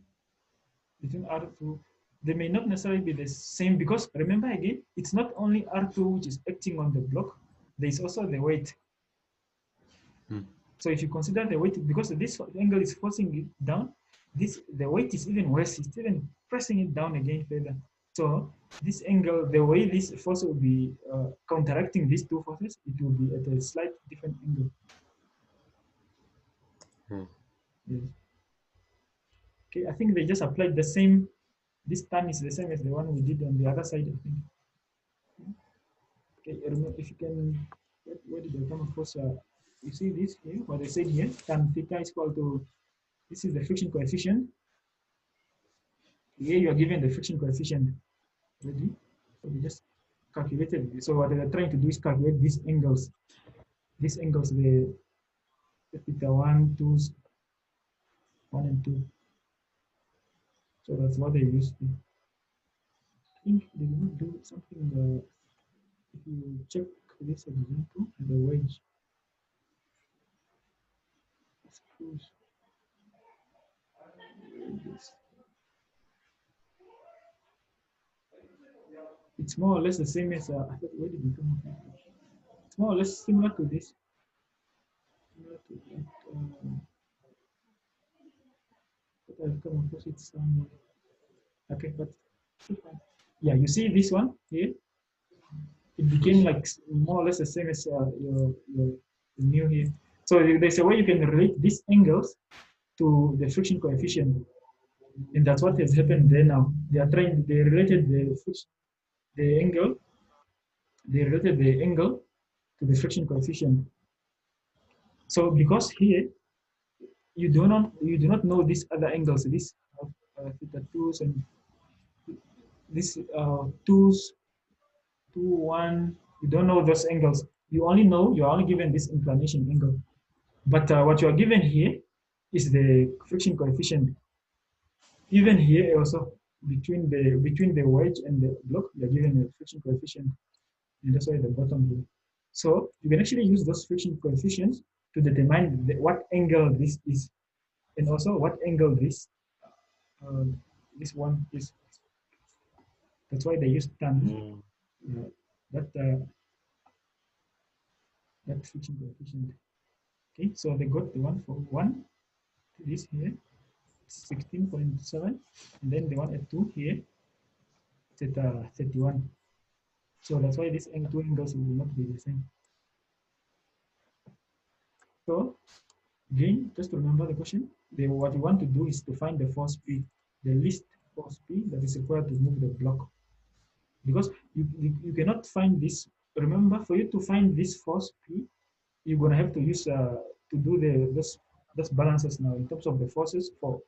Between R2, they may not necessarily be the same because remember again, it's not only R2 which is acting on the block. There is also the weight. So if you consider the weight, because this angle is forcing it down, the weight is even worse. It's even pressing it down again further. So this angle, the way this force will be counteracting these two forces, it will be at a slightly different angle. Yes. Okay, I think they just applied the same. This term is the same as the one we did on the other side, I think. Okay, if you can, where did I come across? You see this here, what I said here, tan theta is equal to, this is the friction coefficient. Here you are given the friction coefficient already. So we just calculated. So what they're trying to do is calculate these angles. These angles, the theta 1, 2, 1 and 2. So that's what they used to. I think they did not do something, if you check this example, the wedge. It's more or less the same as where did it come from? It's more or less similar to this. Similar to that, but I've come across it somewhere. Okay, but yeah, you see this one here. It became like more or less the same as your new here. So there's a way you can relate these angles to the friction coefficient, and that's what has happened there now. They related the angle, they related the angle to the friction coefficient. So because here, you do not know these other angles, this theta twos and this twos, 2, 1. You don't know those angles. You're only given this inclination angle. But what you are given here is the friction coefficient. Even here also between the wedge and the block, you're given a friction coefficient, and that's why the bottom here. So you can actually use those friction coefficients to determine what angle this is, and also what angle uh, this one is. That's why they use tan. Uh, that that friction coefficient. Okay, so they got the one for one. This here, 16.7, and then the one at two here, it's at 31. So that's why these two angles will not be the same. So again, just to remember the question, what you want to do is to find the force P, the least force P that is required to move the block. Because you cannot find this. Remember, for you to find this force P, you're gonna have to use to do this balances now in terms of the forces from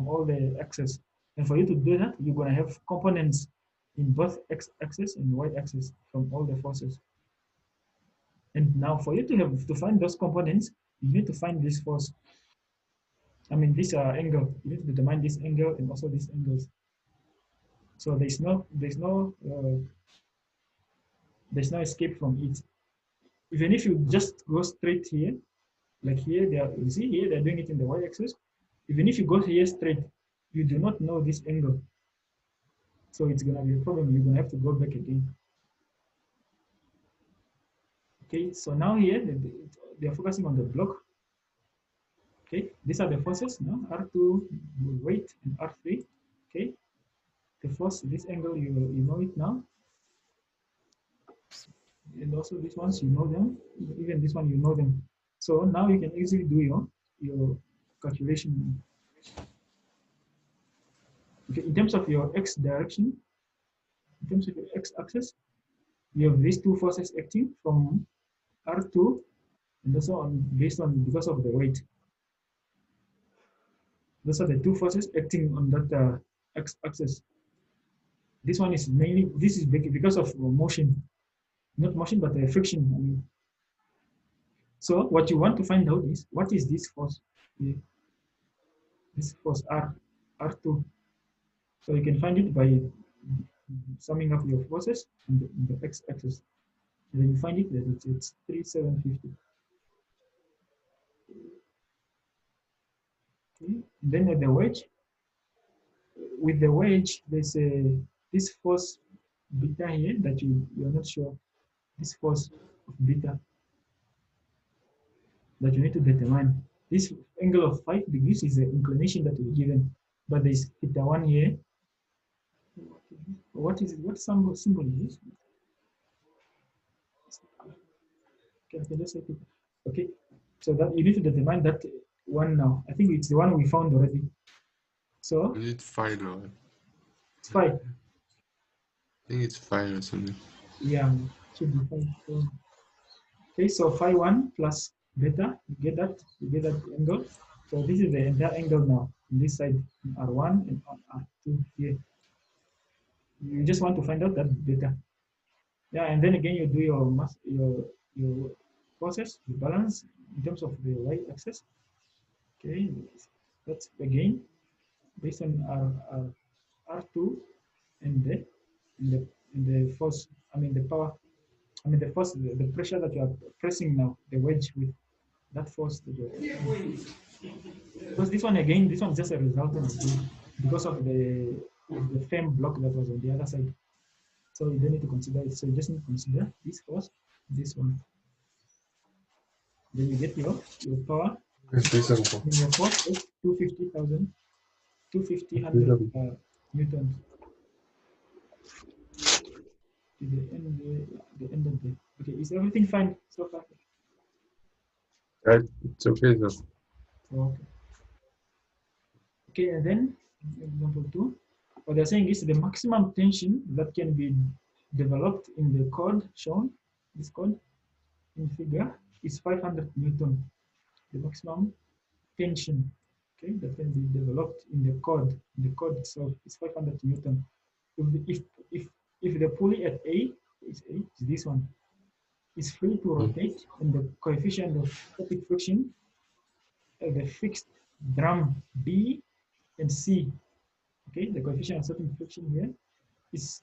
all the axes. And for you to do that, you're gonna have components in both x-axis and y-axis from all the forces. And now for you to find those components, you need to find this force. I mean this angle. You need to determine this angle and also these angles. So there's no escape from it. Even if you just go straight here, like here, you see here they're doing it in the y-axis. Even if you go here straight, you do not know this angle. So it's gonna be a problem. You're gonna have to go back again. Okay, so now here they're focusing on the block. Okay, these are the forces now, R2 weight and R3. Okay, the force, this angle, you know it now. And also these ones, you know them. Even this one, you know them. So now you can easily do your calculation. Okay, in terms of your x direction, in terms of your x-axis, you have these two forces acting from R2 and also based on because of the weight. Those are the two forces acting on that x-axis. This one is mainly, this is because of motion, not motion, but the friction. I mean. So what you want to find out is what is this force? This force R2. So you can find it by summing up your forces in the x-axis. And then you find it that it's 3,750. Okay. And then at the wedge, with the wedge, there's this force beta here that you're not sure. This force of beta that you need to determine. This angle of 5 degrees is the inclination that we're given, but there's theta 1 here. What is it? What symbol is this? Okay, I can just say theta. Okay, so that you need to determine that one now. I think it's the one we found already. So Is it 5 now? it's 5. I think it's 5 or something. Yeah, should be 5. So, okay, so phi 1 plus beta, you get that angle. So this is the entire angle now on this side, R1 and on R2 here. You just want to find out that beta. Yeah, and then again you do your mass, your process, the balance in terms of the y-axis. Okay, that's again based on R2 and the force. I mean the power. I mean the force, the pressure that you are pressing now, the wedge with that force that you're. Because this one again, this one is just a resultant because of the frame block that was on the other side. So you don't need to consider it. So you just need to consider this force, this one. Then you get your power. And your force is 250,000, 250 newtons. To the end of the. Okay, is everything fine so far? It's okay, sir. Okay. Okay, and then example 2. What they're saying is the maximum tension that can be developed in the code shown, this code in figure, is 500 Newton. The maximum tension, okay, that can be developed in the cord. The cord itself is 500 Newton. If if if the pulley at A is this one, is free to Mm. rotate, and the coefficient of static friction the fixed drum B and C, okay, the coefficient of static friction here is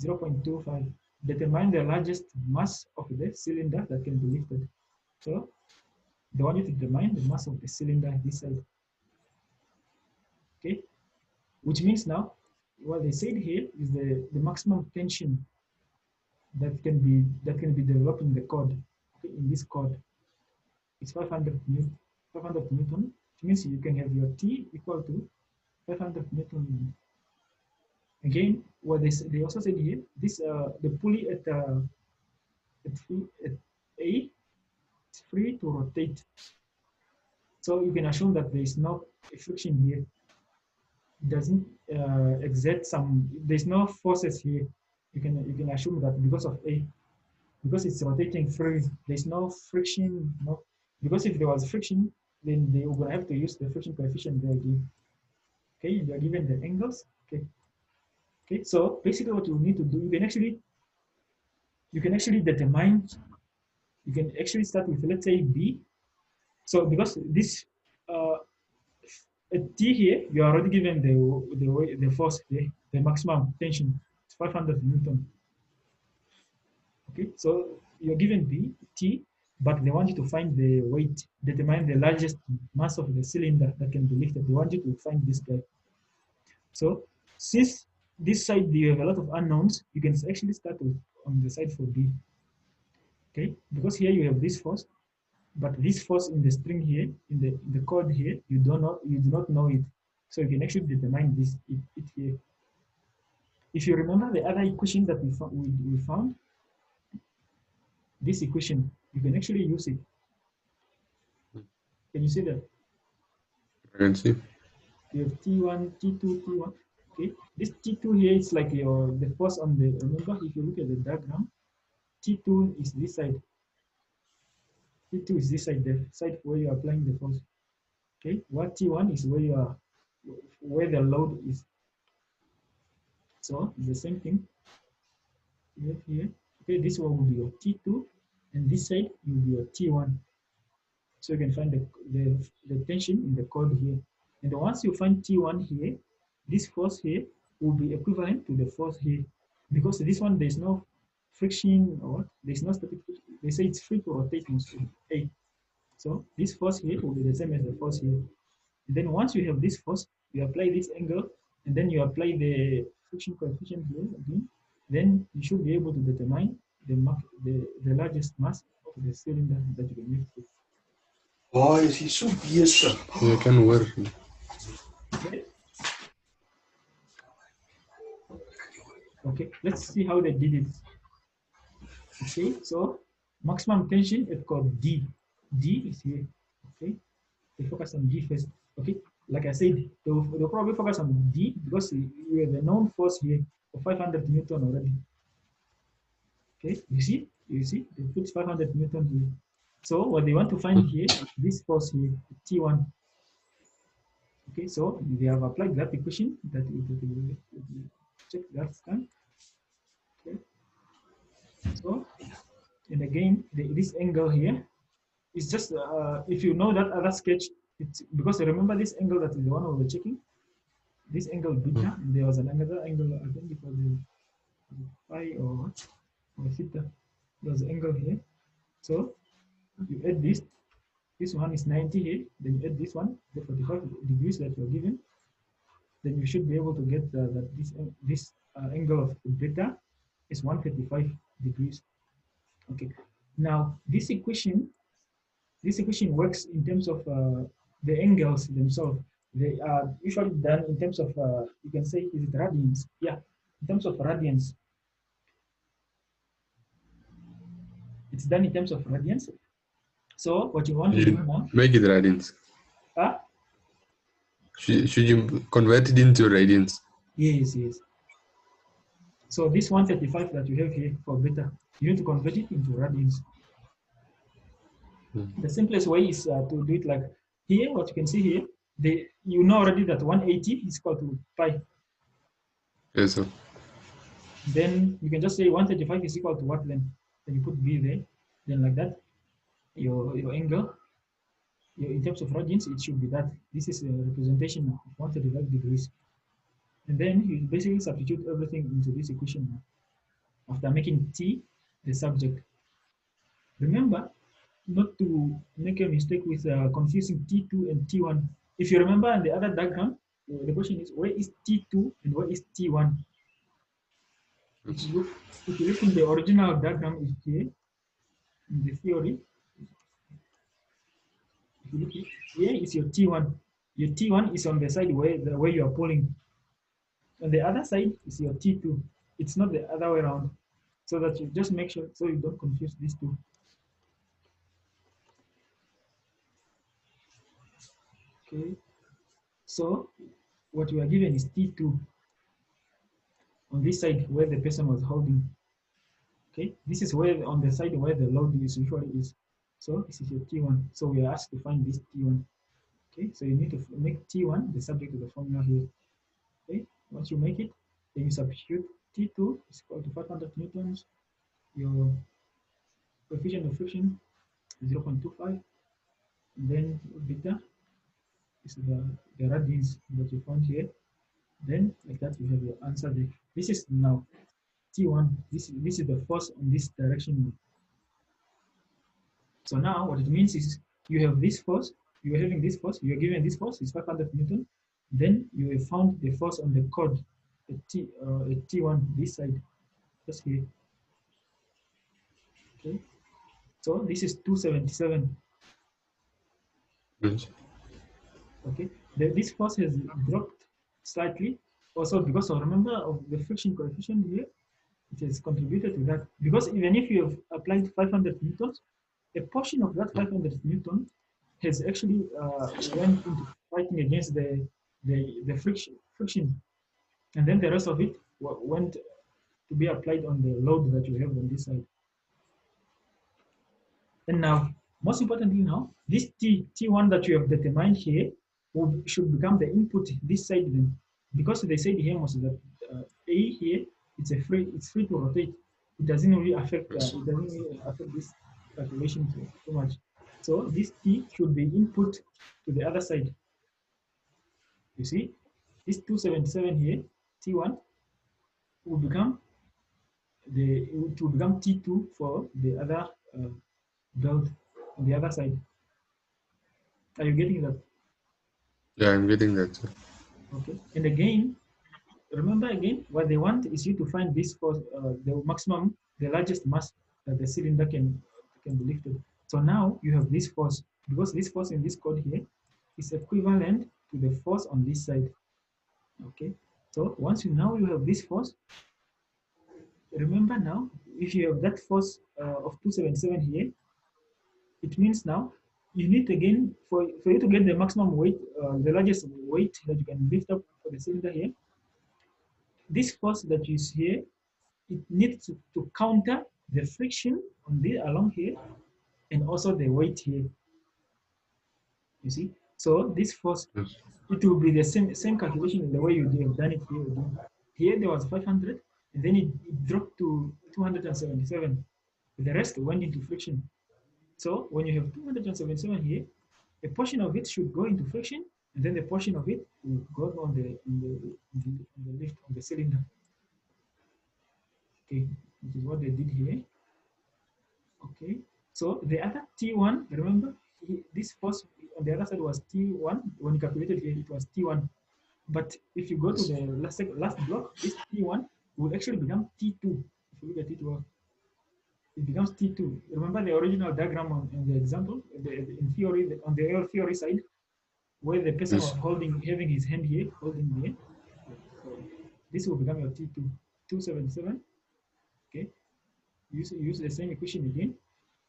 0.25. Determine the largest mass of the cylinder that can be lifted. So they want you to determine the mass of the cylinder this side. Okay, which means now what they said here is the maximum tension that can be developed in the cord. Okay, in this cord, it's 500 newton. 500 newton, which means you can have your T equal to 500 newton. Again, what they also said here, this the pulley at A is free to rotate. So you can assume that there is no friction here. It doesn't exert some. There's no forces here. You can assume that because of A, because it's rotating free, there's no friction. No, because if there was friction, then they would have to use the friction coefficient they give. Okay, they are given the angles. Okay. Okay. So basically, what you need to do, you can actually determine. You can actually start with, let's say, B. So because this uh, at T here, you are already given the force, the maximum tension, it's 500 Newton. Okay, so you're given B, T, but they want you to find the weight, determine the largest mass of the cylinder that can be lifted. They want you to find this guy. So since this side you have a lot of unknowns, you can actually start with on the side for B. Okay, because here you have this force, but this force in the string here, in the cord here, you do not know it. So you can actually determine it here. If you remember the other equation that we found, this equation, you can actually use it. Can you see that? I can see. You have T1, T2, T1. Okay, this T2 here is like the force on the. Remember, if you look at the diagram, T2 is this side. T2 is this side, the side where you are applying the force. Okay, what T1 is where the load is. So it's the same thing. Here. Okay, this one will be your T2, and this side will be your T1. So you can find the tension in the cord here. And once you find T1 here, this force here will be equivalent to the force here. Because this one, there's no friction or there's no static friction. They say it's free to rotate in A. So this force here will be the same as the force here. And then once you have this force, you apply this angle, and then you apply the friction coefficient here again, then you should be able to determine the largest mass of the cylinder that you can lift with. Oh, is he so besig? You can work. Okay. Okay, let's see how they did it. Okay, so maximum tension is called D. D is here. Okay, they focus on D first. Okay, like I said, they'll probably focus on D because you have a known force here of 500 Newton already. Okay, you see, they put 500 Newton here. So what they want to find here is this force here, T1. Okay, so they have applied that equation that we check that scan. Okay, so and again, this angle here is just if you know that other sketch, it's because remember this angle that is the one we were checking. This angle beta, and there was another angle, I think it was phi or theta. There's an angle here. So you add this one is 90 here, then you add this one, the 45 degrees that you're given, then you should be able to get that this angle of beta is 135 degrees. Okay. Now this equation works in terms of the angles themselves. They are usually done in terms of you can say, is it radians? Yeah, in terms of radians. It's done in terms of radians. So what you want to do now? Make it radians. Huh? Should you convert it into radians? Yes. So this 135 that you have here for beta, you need to convert it into radians. The simplest way is to do it like Here, what you can see here, you know already that 180 is equal to pi. Yes, sir. Then you can just say 135 is equal to what then? Then you put V there. Then like that, your angle, in terms of radians, it should be that. This is a representation of 135 degrees. And then you basically substitute everything into this equation now, after making T the subject. Remember not to make a mistake with confusing T2 and T1. If you remember in the other diagram, the question is where is T2 and where is T1? If you look in the original diagram is here, in the theory, if you look here is your T1. Your T1 is on the side where you are pulling. On the other side is your T2. It's not the other way around. So that you just make sure so you don't confuse these two. Okay. So what we are given is T2 on this side where the person was holding. Okay, this is where on the side where the load is usually is. So this is your T1. So we are asked to find this T1. Okay, so you need to make T1 the subject of the formula here. Okay, once you make it, then you substitute T2 is equal to 500 newtons. Your coefficient of friction is 0.25. And then beta is the radians that you found here. Then like that you have your answer there. This is now T1. This is the force on this direction. So now what it means is you have this force, you are having this force, you are given this force is 500 Newton. Then you have found the force on the chord, at T1 this side, just here. Okay. So this is 277. Yes. Okay. This force has dropped slightly, also because of remember of the friction coefficient here, it has contributed to that. Because even if you have applied 500 newtons, a portion of that 500 newton has actually went into fighting against the friction, and then the rest of it went to be applied on the load that you have on this side. And now, most importantly now, this T1 that you have determined here should become the input this side then, because they said here was that A here it's free to rotate. It doesn't really affect this calculation too much. So this T should be input to the other side. You see, this 277 here, T1 will become it will become T2 for the other belt on the other side. Are you getting that? Yeah, I'm getting that, sir. Okay. And again, remember again, what they want is you to find this for the maximum, the largest mass that the cylinder can be lifted. So now you have this force, because this force in this chord here is equivalent to the force on this side. Okay. So once you have this force, remember now, if you have that force of 277 here, it means now you need again for you to get the maximum weight, the largest weight that you can lift up for the cylinder here. This force that is here, it needs to counter the friction on the along here and also the weight here. You see, so this force, Yes. it will be the same calculation in the way you have done it here again. Here there was 500, and then it dropped to 277. The rest went into friction. So when you have 277 here, a portion of it should go into friction, and then the portion of it will go on the lift on the cylinder. Okay, which is what they did here. Okay, so the other T1, remember, this force on the other side was T1. When you calculated here, it was T1. But if you go to the last block, this T1 will actually become T2. If you look at it well, it becomes T2. Remember the original diagram in the example, in theory, on the air theory side, where the person was having his hand here, holding here. So this will become your T2, 277. Okay, use the same equation again.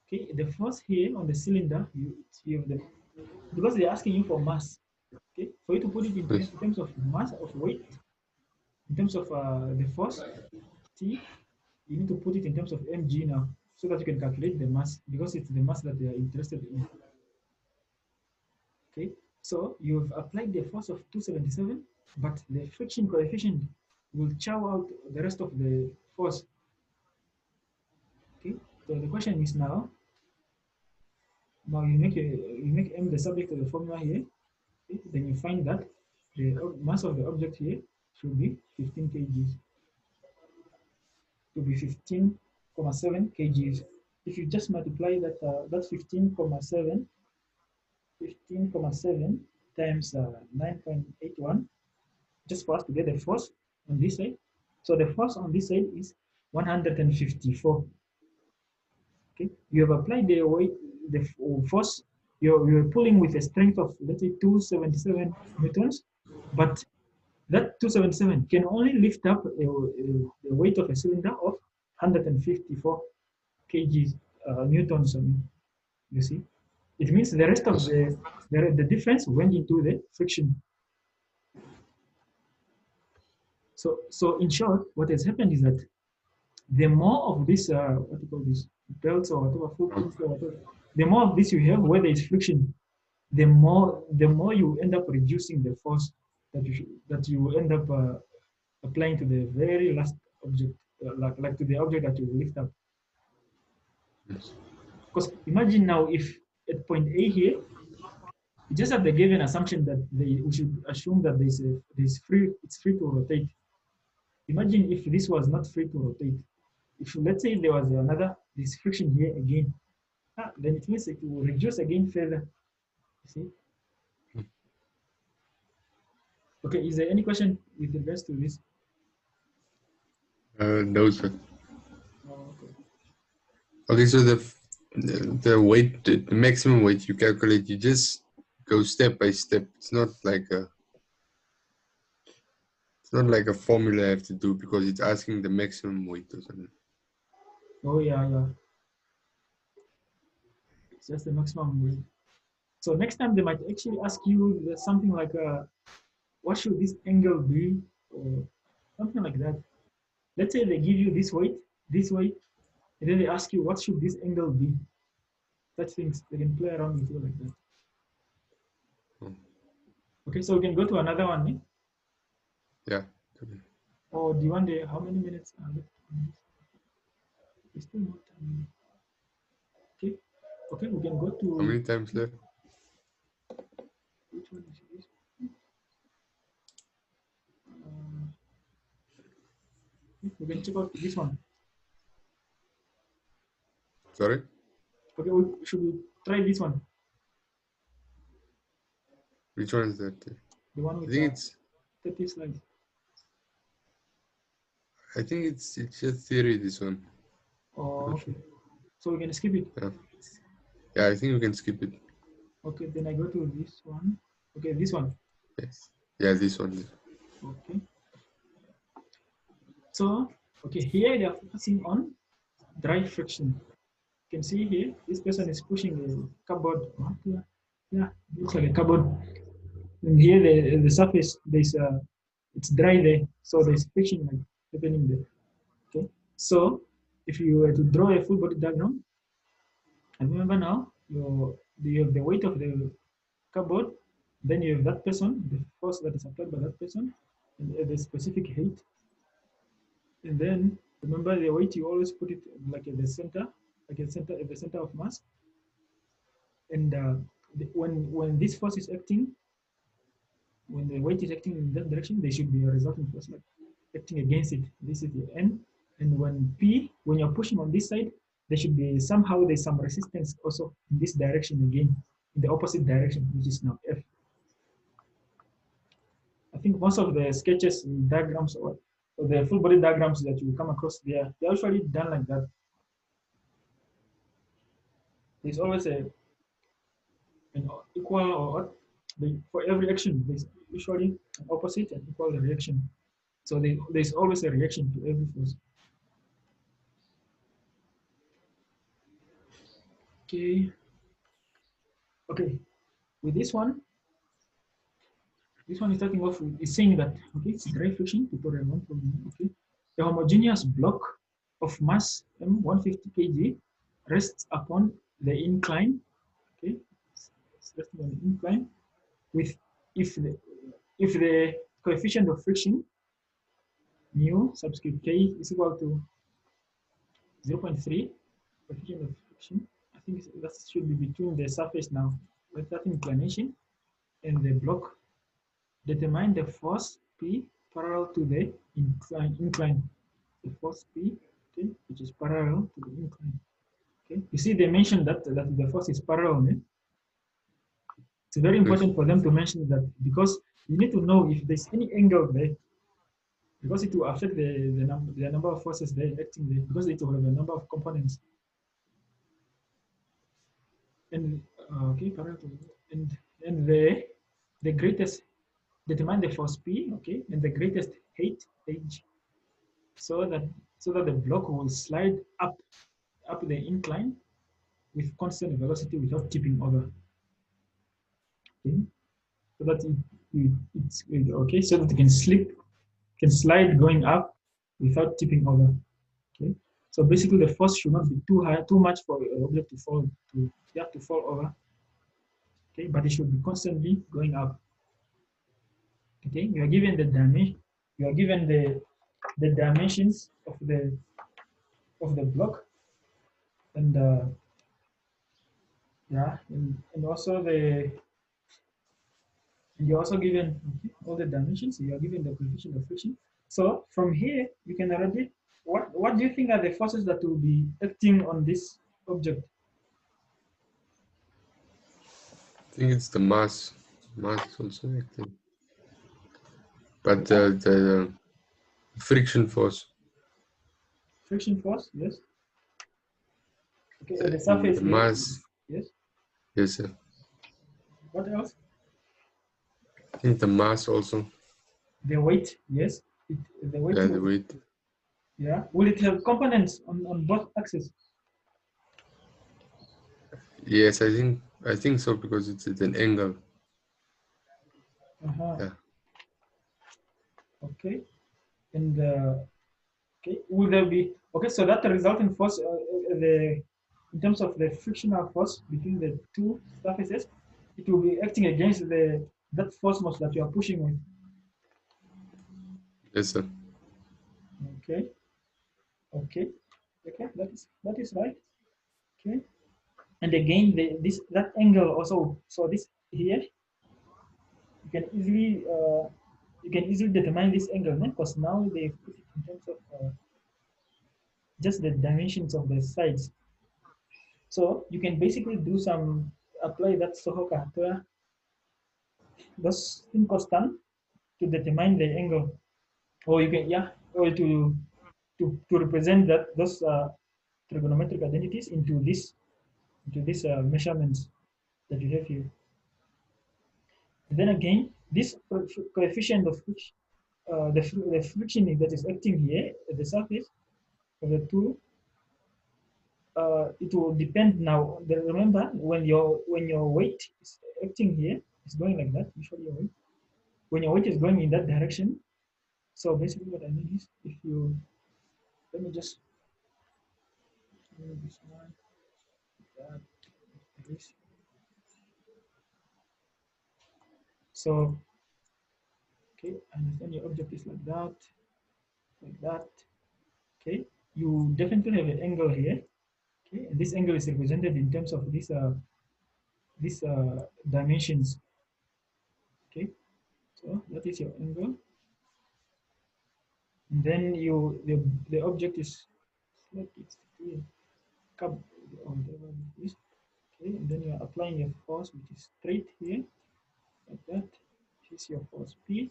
Okay, the force here on the cylinder, you have the, because they're asking you for mass. Okay, for you to put it in terms of mass of weight, in terms of the force T, you need to put it in terms of mg now, so that you can calculate the mass, because it's the mass that they are interested in. Okay, so you've applied the force of 277, but the friction coefficient will chow out the rest of the force. Okay, so the question is now you make m the subject of the formula here. Okay? Then you find that the mass of the object here should be 15 kgs. To be 15,7 kgs. If you just multiply that, that's 15,7 times 9.81, just for us to get the force on this side. So the force on this side is 154. Okay, you have applied the weight, the force. You're pulling with a strength of, let's say, 277 newtons, but that 277 can only lift up the weight of a cylinder of 154 kgs, newtons. I mean, you see, it means the rest of the difference went into the friction. So in short, what has happened is that the more of this, what you call this, belts or whatever, footprints or whatever, the more of this you have where there is friction, the more you end up reducing the force that you end up applying to the very last object, like to the object that you lift up. Because imagine now if at point A here, you just have the given assumption that we should assume that it's free to rotate. Imagine if this was not free to rotate. If let's say there was this friction here again, then it means it will reduce again further. You see? Okay, is there any question with regards to this? No, sir. Oh, okay. Okay, so the weight, the maximum weight you calculate, you just go step by step. It's not like a formula I have to do because it's asking the maximum weight or something. Oh yeah. It's just the maximum weight. So next time they might actually ask you something like, what should this angle be, or something like that. Let's say they give you this weight, and then they ask you what should this angle be. Such things they can play around with you like that. Okay, so we can go to another one. Eh? Yeah. Or do you want how many minutes are left on this? There's still more time. Okay, we can go to. How many times left? Which one is this? We can check out this one. Sorry? Okay, should we try this one? Which one is that? The one with I think it's 30 slides. it's just theory, this one. Oh, okay. So we can skip it. Yeah, I think we can skip it. Okay, then I go to this one. Okay, this one. Yes. Yeah, this one. Okay. So, okay, here they are focusing on dry friction. You can see here, this person is pushing a cupboard. Yeah, looks like a cupboard. And here the surface, it's dry there, so there's friction like happening there. Okay, so if you were to draw a full body diagram, and remember now, you have the weight of the cupboard, then you have that person, the force that is applied by that person, and the specific height. And then remember the weight, you always put it like at the center, at the center of mass. And when this force is acting, when the weight is acting in that direction, there should be a resulting force like acting against it. This is the N. And when you're pushing on this side, there should be there's some resistance also in this direction again, in the opposite direction, which is now F. I think most of the sketches and diagrams or the full body diagrams that you come across they're usually done like that. There's always an equal or for every action, there's usually an opposite and equal reaction. So there's always a reaction to every force. Okay. With this one is starting off with is saying that it's dry friction, tutorial 1.1. Okay, a homogeneous block of mass m 150 kg rests upon the incline. Okay, it's resting on the incline with if the coefficient of friction mu subscript k is equal to 0.3, coefficient of friction, I think that should be between the surface now with that inclination and the block. Determine the force P parallel to the incline. The force P, okay, which is parallel to the incline. Okay, you see they mentioned that the force is parallel. Eh? It's very important for them to mention that because you need to know if there's any angle there, because it will affect the number of forces there acting there, because it will have a number of components. And okay, parallel to and the greatest, determine the force P, okay, and the greatest height h, so that the block will slide up the incline with constant velocity without tipping over. Okay, so that it's okay, so that it can slide going up without tipping over. Okay, so basically the force should not be too much for the object to fall to fall over. Okay, but it should be constantly going up. Okay, you are given the dimension, you are given the dimensions of the block, and yeah, and also you're also given all the dimensions. You are given the coefficient of friction. So from here you can already, what do you think are the forces that will be acting on this object? I think it's the mass. Mass is also acting. But the friction force. Friction force, yes. Okay, and the surface the here, mass. yes. Yes, sir. What else? I think the mass also. The weight, yes. The weight. Yeah, the weight. Yeah. Will it have components on both axes? Yes, I think so because it's at an angle. Yeah. Okay. And okay, will there be okay? So that the resulting force, in terms of the frictional force between the two surfaces, it will be acting against that force mass that you are pushing with. Yes, sir. Okay. Okay. Okay. That is right. Okay. And again, that angle also. So this here, you can easily determine this angle, because now they put it in terms of just the dimensions of the sides. So you can basically do apply that Sohoka to those inconstant to determine the angle, or you can or to represent that those trigonometric identities into this measurements that you have here. And then again, this coefficient of the friction that is acting here at the surface of the two, it will depend now. Remember, when your weight is acting here, it's going like that. Usually, when your weight is going in that direction. So basically, what I mean is, if you let me just move this one, that, this. So okay, understand your object is like that, like that. Okay, you definitely have an angle here. Okay, and this angle is represented in terms of these dimensions. Okay, so that is your angle. And then the object is like it's here, or whatever it is. Okay, and then you are applying a force which is straight here, like that. This is your force P.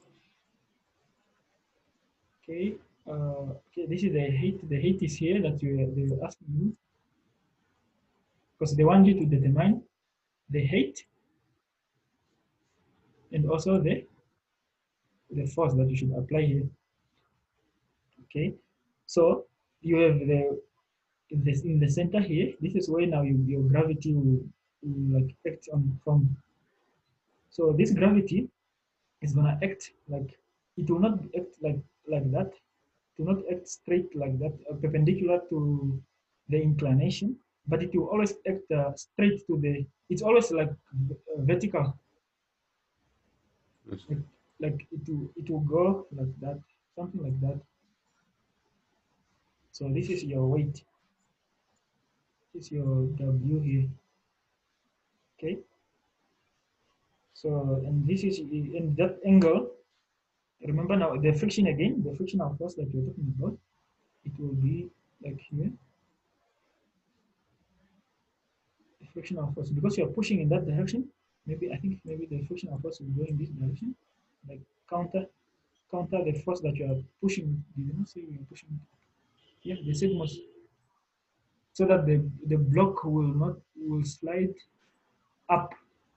Okay, okay, this is the height. The height is here that they were asking you, because they want you to determine the height and also the force that you should apply here. Okay, so you have in the center here. This is where now your gravity will like act on from. So this gravity is gonna act like, it will not act like that. It will not act straight like that, perpendicular to the inclination, but it will always act straight to the. It's always like vertical. Yes. Like it will go like that, something like that. So this is your weight. This is your W here. Okay. So and this is in that angle. Remember now the friction again, the frictional force that you're talking about. It will be like here, the frictional force, because you're pushing in that direction. Maybe I think maybe the frictional force will go in this direction, like counter the force that you are pushing. Did you not say you're pushing? Yeah, the same must, so that the block will slide up.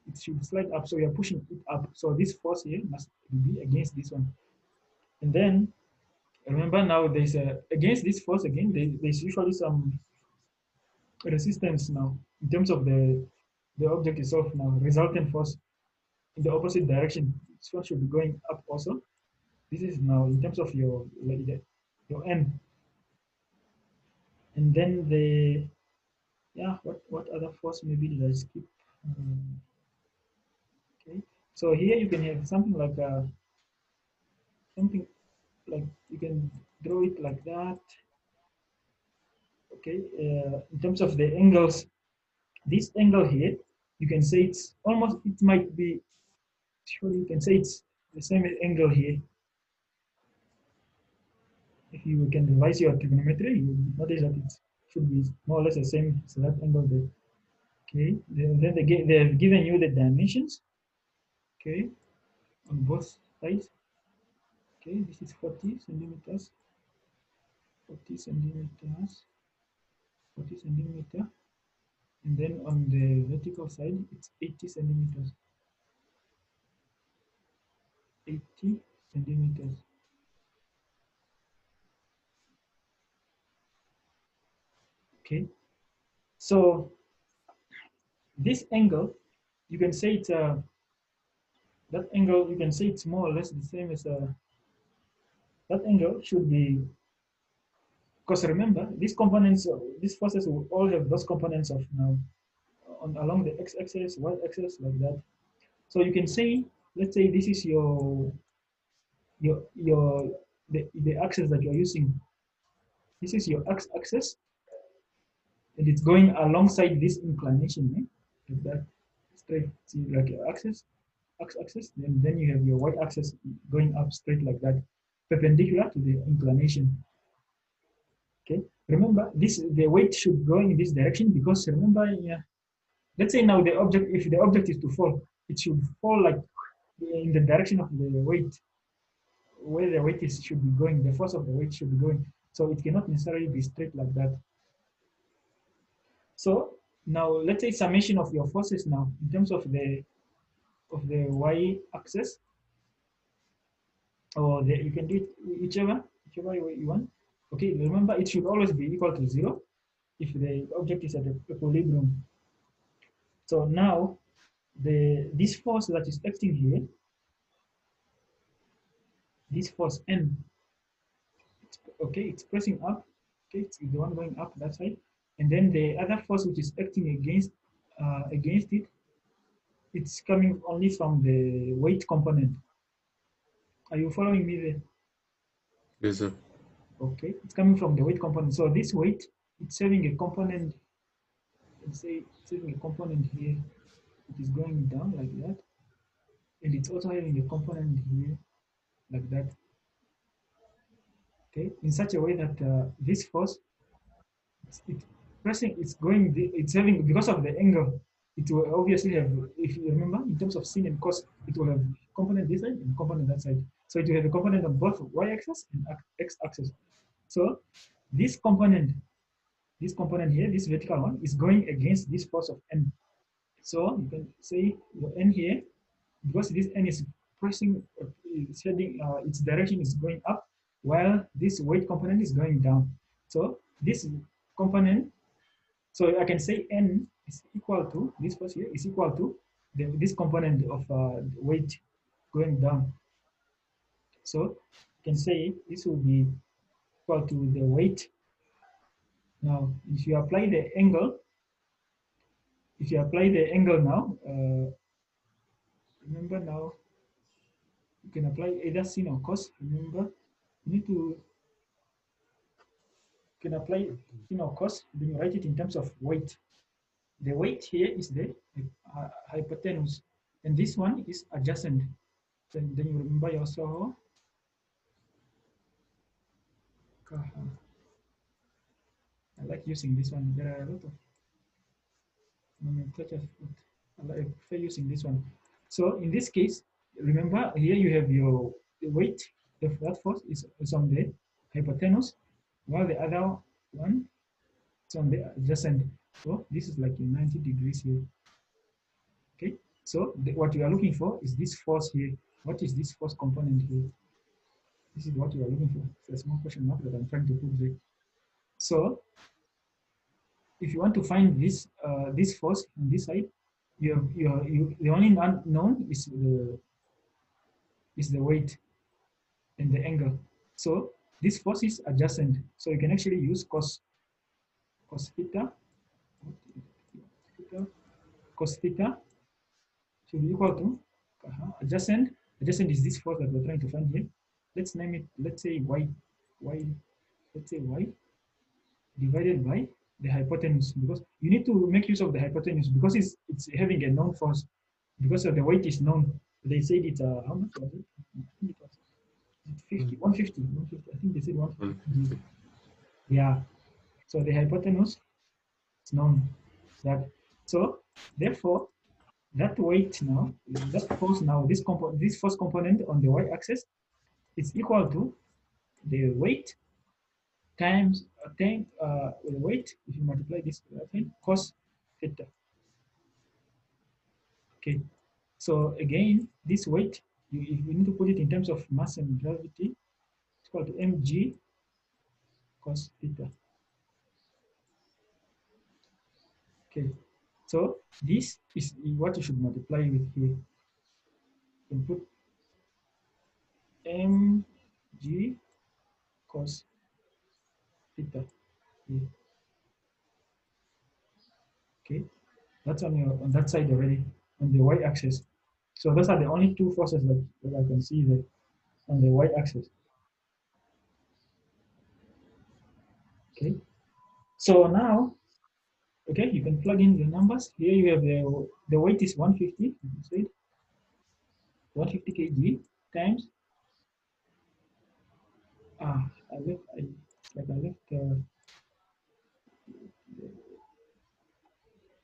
It should slide up. So you're pushing it up. So this force here must be against this one. And then remember now there's a against this force again. There's usually some resistance now in terms of the object itself now, resultant force in the opposite direction. This one should be going up also. This is now in terms of your N. And then the, yeah, what other force maybe did I skip? Okay, so here you can have something like something like you can draw it like that. Okay, in terms of the angles, this angle here, you can say it's almost, it might be, surely you can say it's the same angle here. If you can revise your trigonometry, you will notice that it should be more or less the same as that angle there. Okay, then they have given you the dimensions. Okay, on both sides. Okay, this is 40 centimeters, 40 centimeters, 40 centimeter, and then on the vertical side, it's 80 centimeters, 80 centimeters. Okay, so this angle, you can say it's that angle. You can say it's more or less the same as that angle should be, because remember these components, these forces will all have those components of now on along the x-axis, y-axis like that. So you can say, let's say this is your the axis that you're using. This is your x-axis, and it's going alongside this inclination, like that, straight. See, like your x-axis, then you have your y-axis going up straight like that, perpendicular to the inclination. Okay. Remember, the weight should go in this direction because remember, yeah. Let's say now the object, if the object is to fall, it should fall like in the direction of the weight, where the weight is should be going. The force of the weight should be going. So it cannot necessarily be straight like that. So now let's say summation of your forces now in terms of the y-axis, or you can do it whichever way you want. Okay, remember it should always be equal to 0 if the object is at equilibrium. So now this force that is acting here, this force N, okay, it's pressing up. Okay, it's the one going up that side, and then the other force which is acting against it, it's coming only from the weight component. Are you following me there? Yes, sir. Okay, it's coming from the weight component. So this weight, it's having a component. Let's say it's having a component here. It is going down like that, and it's also having a component here like that. Okay, in such a way that this force, it's pressing, it's having, because of the angle, it will obviously have, if you remember, in terms of sin and cos, it will have component this side and component that side. So it will have a component on both y-axis and x-axis. So this component here, this vertical one, is going against this force of N. So you can say your N here, because this N is pressing, it's heading, its direction is going up, while this weight component is going down. So this component, so I can say N is equal to, this force here is equal to this component of weight going down. So you can say this will be equal to the weight. Now, if you apply the angle, now, remember now, you can apply either sin or cos. Remember, you need to can apply sin or cos. Then you write it in terms of weight. The weight here is the hypotenuse, and this one is adjacent. Then you remember also. I like using this one. There are a lot of nomenclature. I prefer using this one. So in this case, remember here you have your the weight of that force is on the hypotenuse, while the other one is on the adjacent. So this is like 90 degrees here. Okay. So what you are looking for is this force here. What is this force component here? This is what you are looking for. It's a small question mark that I'm trying to put there. So if you want to find this force on this side, the only unknown is the weight and the angle. So this force is adjacent. So you can actually use cos theta. Cos theta should be equal to adjacent. Adjacent is this force that we're trying to find here. Let's name it. Let's say y. Let's say y divided by the hypotenuse, because you need to make use of the hypotenuse because it's having a known force, because of the weight is known. They said it's how much was it? I think it was 50, 150, 150. I think they said 150. Yeah. So the hypotenuse is known. That so therefore that weight now, that force now, this force component on the y-axis is equal to the weight times the weight, if you multiply this cos theta. Okay, so again, this weight, if you need to put it in terms of mass and gravity, it's equal to mg cos theta. Okay, so this is what you should multiply with here. You can put mg cos theta here. Okay, that's on that side already, on the y-axis. So those are the only two forces that I can see there on the y-axis. Okay, so now, okay, you can plug in the numbers. Here you have the weight is 150, 150 kg times. I left.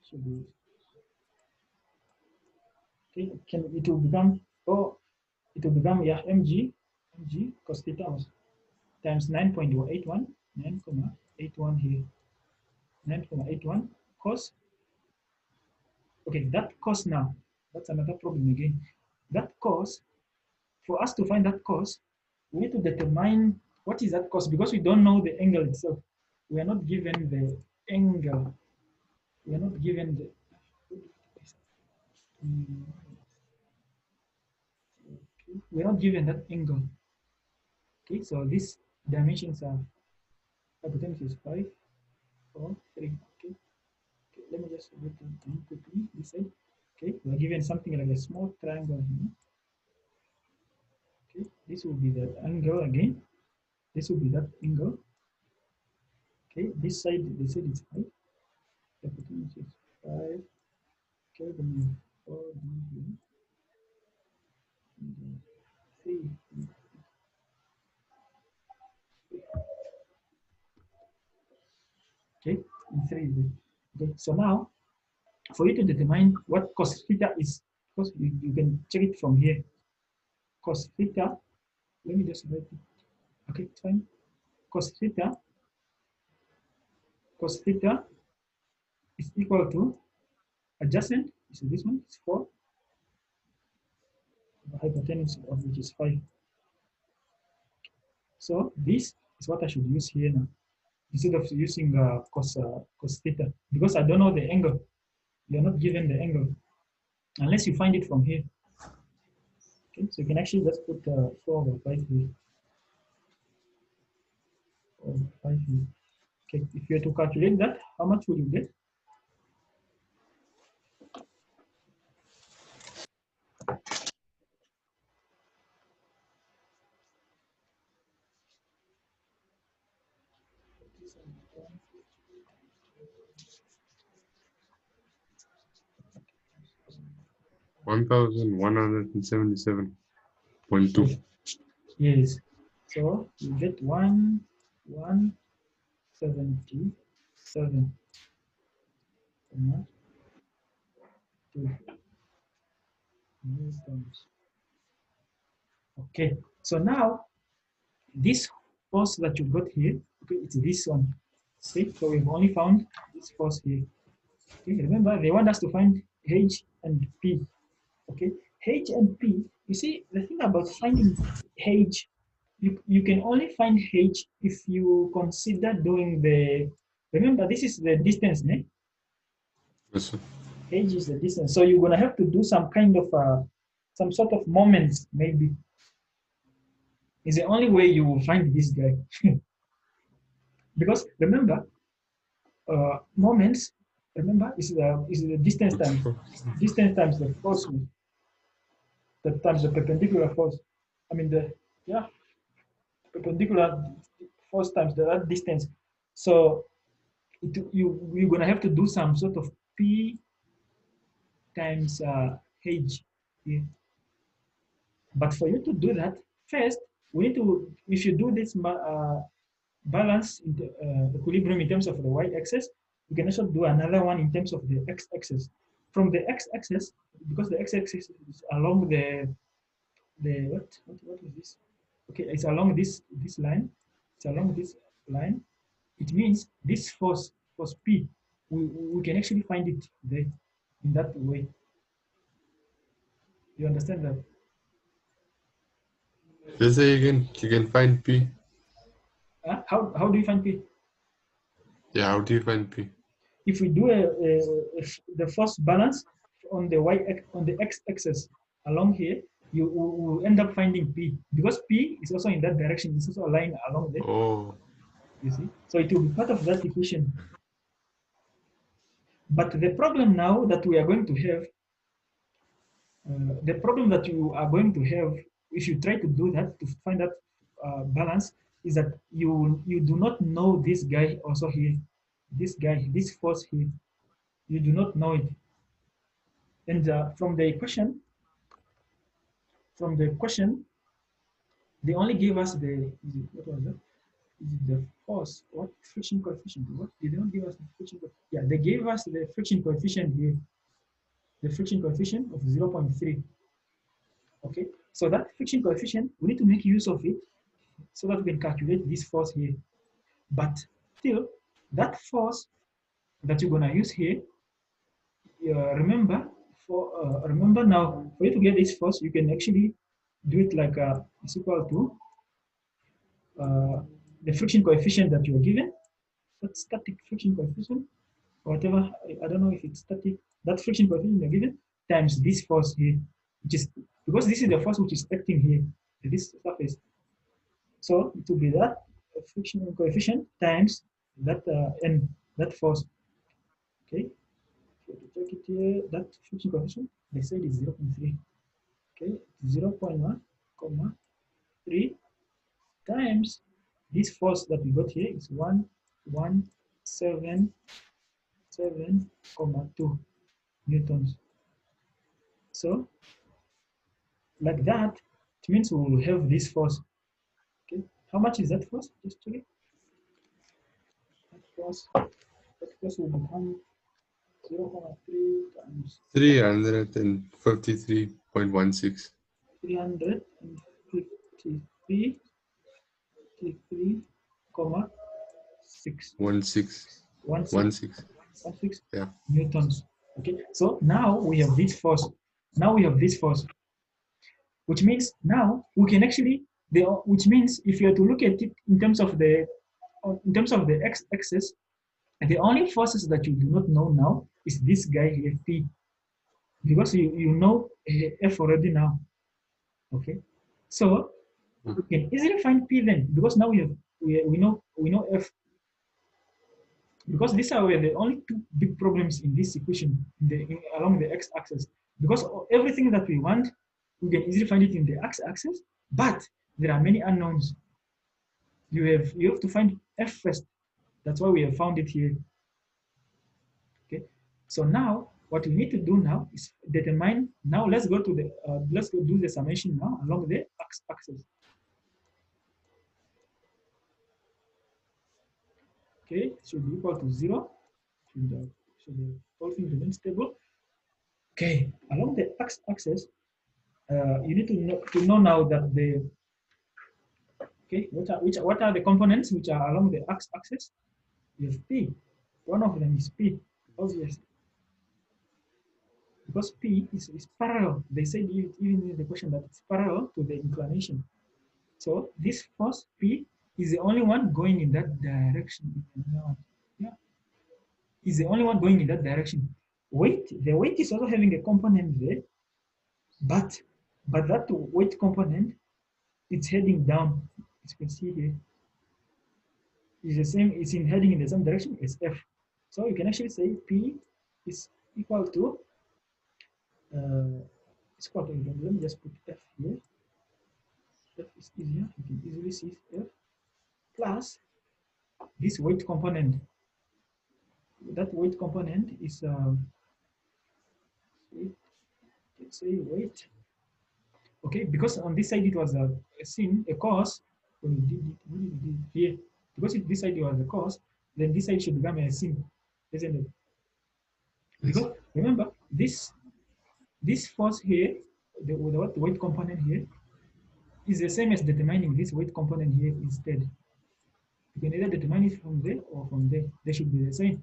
Should be okay. It will become yeah mg cos theta times 9.81 9.81 here 9.81 cos. Okay, that cos now, that's another problem again. That cos, for us to find that cos, we need to determine what is that cos, because we don't know the angle itself. We are not given the angle. We are not given the. We are not given that angle. Okay, so these dimensions are hypotenuse is 5, 4, 3. Okay, let me just write them down quickly. This side. Okay, we are given something like a small triangle here. Okay, this will be the angle again. This will be that angle. Okay, this side they said it's 5. Hypotenuse is 5. Okay, then 4 here. And 3. Okay, and 3. Okay, so now for you to determine what cos theta is, because you can check it from here. Cos theta, let me just write it. Okay, it's fine. Cos theta is equal to adjacent, so this one is 4, the hypotenuse of which is 5. So this is what I should use here now, instead of using cos theta, because I don't know the angle. You're not given the angle unless you find it from here. Okay, so you can actually just put 4 over 5 here. 4 over 5 here. Okay, if you were to calculate that, how much would you get? $1,177.2. Yes. So you get 1,177, 2 newtons. Okay. So now this force that you got here, okay, it's this one. See, so we've only found this force here. Okay, remember they want us to find H and P. Okay, H and P. You see, the thing about finding H, you can only find H if you consider doing the. Remember, this is the distance, ne? Yes, sir. H is the distance. So you're gonna have to do some kind of some sort of moments, maybe. Is the only way you will find this guy. Because remember, moments, remember, is the distance times the force, the times the perpendicular force. I mean the yeah perpendicular force times that distance. So you're gonna have to do some sort of P times H here. But for you to do that, first we need to, if you do this balance in the, equilibrium in terms of the y-axis, you can also do another one in terms of the x-axis. From the x-axis, because the x-axis is along the what is this? Okay, it's along this line. It's along this line. It means this force P, we can actually find it there in that way. You understand that? Just say you can find P. How do you find P? Yeah, how do you find P? If we do the force balance on the x-axis along here, you will end up finding P, because P is also in that direction. It's also a line along there. Oh, You see, so it will be part of that equation. But the problem now that we are going to have, the problem that you are going to have if you try to do that, to find that balance, is that you do not know this guy also here, this force here, you do not know it. And from the equation, they only gave us what was it? Is it the force? What friction coefficient? What, they don't give us the friction coefficient. Yeah, they gave us the friction coefficient here, the friction coefficient of 0.3. Okay, so that friction coefficient, we need to make use of it so that we can calculate this force here. But still, that force that you're gonna use here, remember now, for you to get this force, you can actually do it like it's equal to the friction coefficient that you're given, that static friction coefficient, whatever, I don't know if it's static, that friction coefficient you're given times this force here, which is, because this is the force which is acting here, this surface. So it will be that friction coefficient times that n, that force. Okay, so to check it here, that friction coefficient, they said is 0.3. Okay, 0.1, 3 times this force that we got here is 1,177,2 newtons. So like that, it means we will have this force. Okay, how much is that force? Just check it. That force will become 0.3 times 353.16. 353, 6. 16 Yeah. newtons. Okay, so now we have this force. Which means now we can actually, which means if you are to look at it in terms of the x-axis, the only forces that you do not know now is this guy here, P, because you know F already now. Okay, so we can easily find P then, because now we know F. Because these are the only two big problems in this equation along the x-axis. Because everything that we want, we can easily find it in the x-axis, but there are many unknowns. You have to find F first. That's why we have found it here. Okay. So now what we need to do now is determine. Now let's go to the let's go do the summation now along the axis. Okay, it should be equal to 0. Should the whole thing remain stable. Okay, along the axis, you need to know now that the okay what are the components which are along the axis? We have P. One of them is P, obviously, because P is parallel. They said even in the question that it's parallel to the inclination. So this force P is the only one going in that direction. Yeah, is the only one going in that direction. The weight is also having a component there, but that weight component, it's heading down. As you can see here, is the same. It's in heading in the same direction as F. So you can actually say P is equal to let me just put F here. F is easier. You can easily see F plus this weight component. That weight component is let's say weight. Okay, because on this side it was a sin, a cos. When we did it, what did we do here? Because this side was a cos, then this side should become a sin, isn't it? Because remember this force here, the weight component here, is the same as determining this weight component here instead. You can either determine it from there or from there. They should be the same.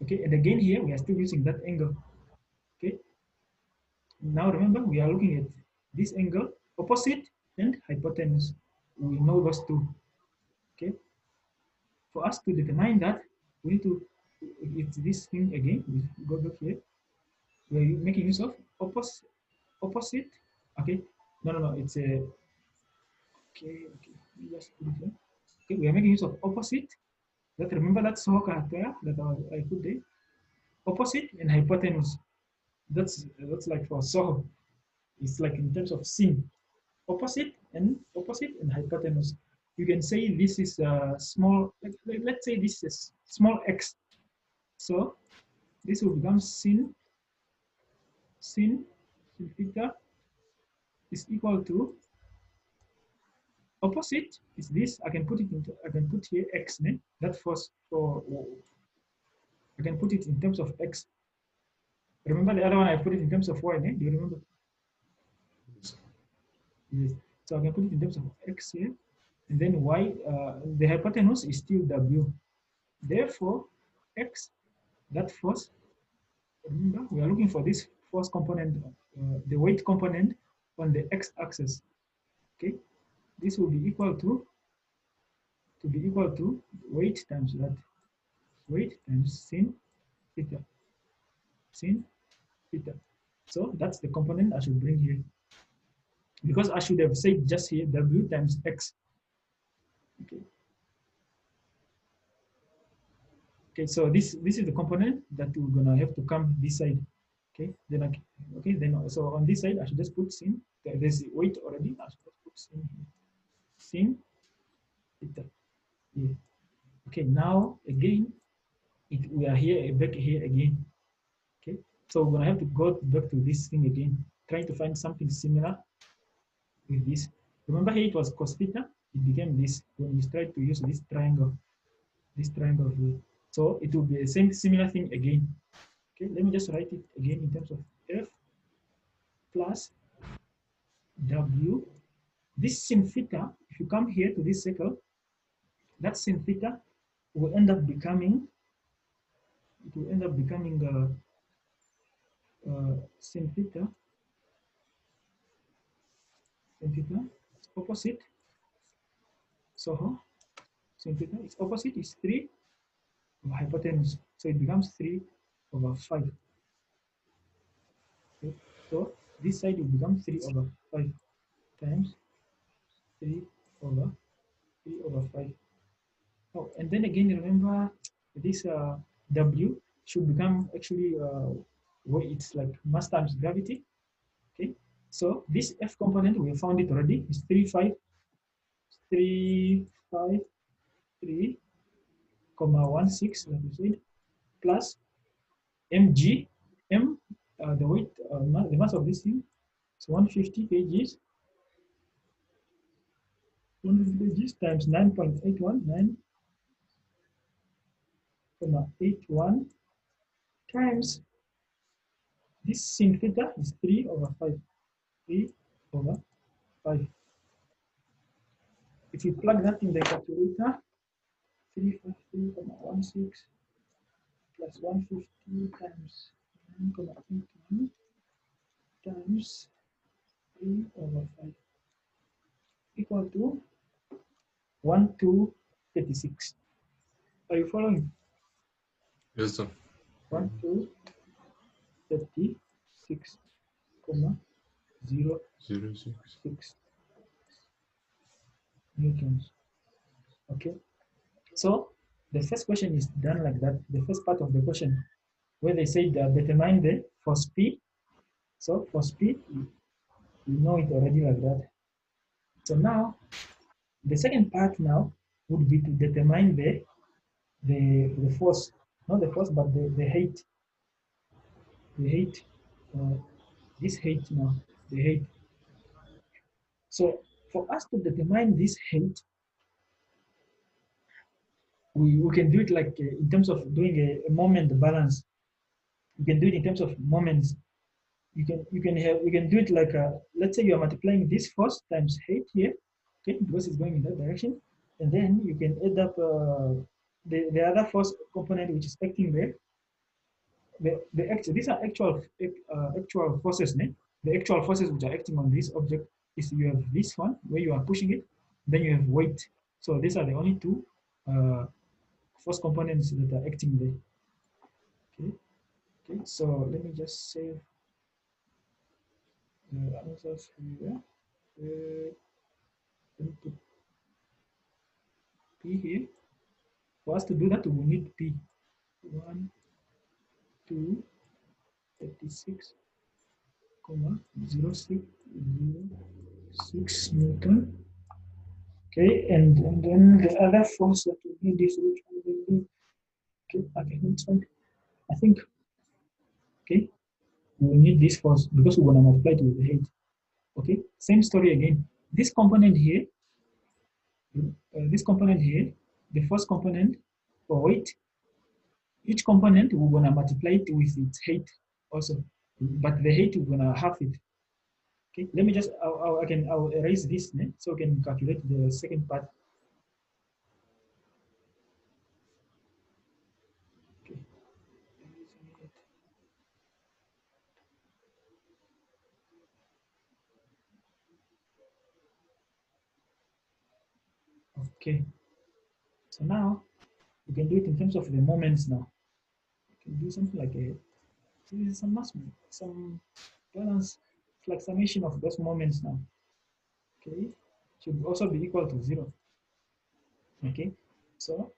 Okay, and again here we are still using that angle. Okay. Now remember we are looking at this angle, opposite and hypotenuse. We know those two. Okay. For us to determine that, we need to, it's this thing again, we go back here. We're making use of opposite. Okay. No, it's a, okay, just put it here. Okay, we are making use of opposite. That remember that so character that I put there. Opposite and hypotenuse. That's like for Soho. It's like in terms of sin. Opposite and hypotenuse. You can say this is a small, let's say this is small x. So this will become sin theta is equal to opposite is this. I can put here x, ne? That for I can put it in terms of x. Remember the other one I put it in terms of y, ne? Do you remember? Yes. So I can put it in terms of x here, and then y, the hypotenuse is still w. Therefore, x, that force, remember, we are looking for this force component, the weight component on the x-axis. Okay, this will be equal to weight times that, weight times sin theta. So that's the component I should bring here. Because I should have said just here w times x. Okay. Okay, so this is the component that we're gonna have to come this side. Okay, then so on this side I should just put sin. There's weight already. I should just put sin here. Sin theta. Yeah. Okay, now again, we are here back here again. Okay, so we're gonna have to go back to this thing again, trying to find something similar with this. Remember here it was cos theta. It became this when we tried to use this triangle here. So it will be the same similar thing again. Okay, let me just write it again in terms of F plus W. This sin theta, if you come here to this circle, that sin theta will end up becoming, sin theta is opposite. So sin theta is opposite is 3 over hypotenuse. So it becomes 3 over 5. Okay. So this side will become 3 over 5 times 3 over 5. Oh, and then again, remember this W should become actually where it's like mass times gravity. Okay, so this F component, we found it already, is 3, 5, 3, 5, 3, comma 16, like we said, plus mg, the weight, the mass of this thing is 150 kgs. 150 kgs times 9.81, 9.81 times this sin theta is 3/5. 3/5. If you plug that in the calculator, 350.16 plus 150 times 9.81 times 3/5 equal to 1236. Are you following? Yes, sir. 1236, 0.06 newtons. Okay. So the first question is done like that. The first part of the question, where they say that determine the force P. So force P, you know it already like that. So now the second part now would be to determine the force, not the force, but the height. The height, this height now, the height. So for us to determine this height, we can do it like in terms of doing a moment balance. You can do it in terms of moments. You can do it like let's say you are multiplying this force times height here, okay, because it's going in that direction, and then you can add up the other force component which is acting there. These are actual forces, né? The actual forces which are acting on this object is you have this one where you are pushing it, then you have weight. So these are the only two force components that are acting there. Okay. Okay. So let me just save the answers here. Let me put P here. For us to do that, we need P. 1, 2, 36, 0.06 Newton. Okay, and then the other force that we need is which one will be? Okay, next one. I think, okay, we need this force because we're going to multiply it with the height. Okay, same story again. This component here, the first component for weight, each component we're going to multiply it with its height also, but the height we're going to half it. Okay, let me just, I'll erase this so we can calculate the second part. Okay. Okay, so now we can do it in terms of the moments now. We can do something like some balance, it's like summation of those moments now. Okay, should also be equal to 0. Okay, so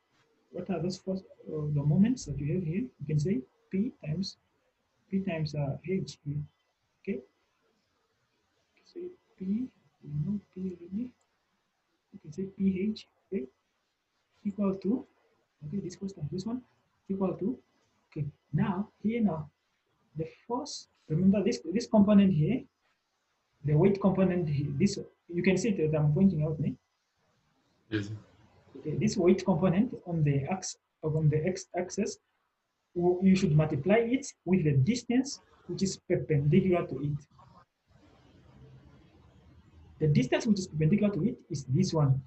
what are those first the moments that you have here? You can say P times H here. Okay, say P, you know P already. You can say PH, okay, equal to, okay, this was this one equal to, okay, now here now the force, remember this component here, the weight component here, this you can see that I'm pointing out, né? Yes, sir. Okay, this weight component on the x-axis, you should multiply it with the distance which is perpendicular to it. The distance which is perpendicular to it is this one.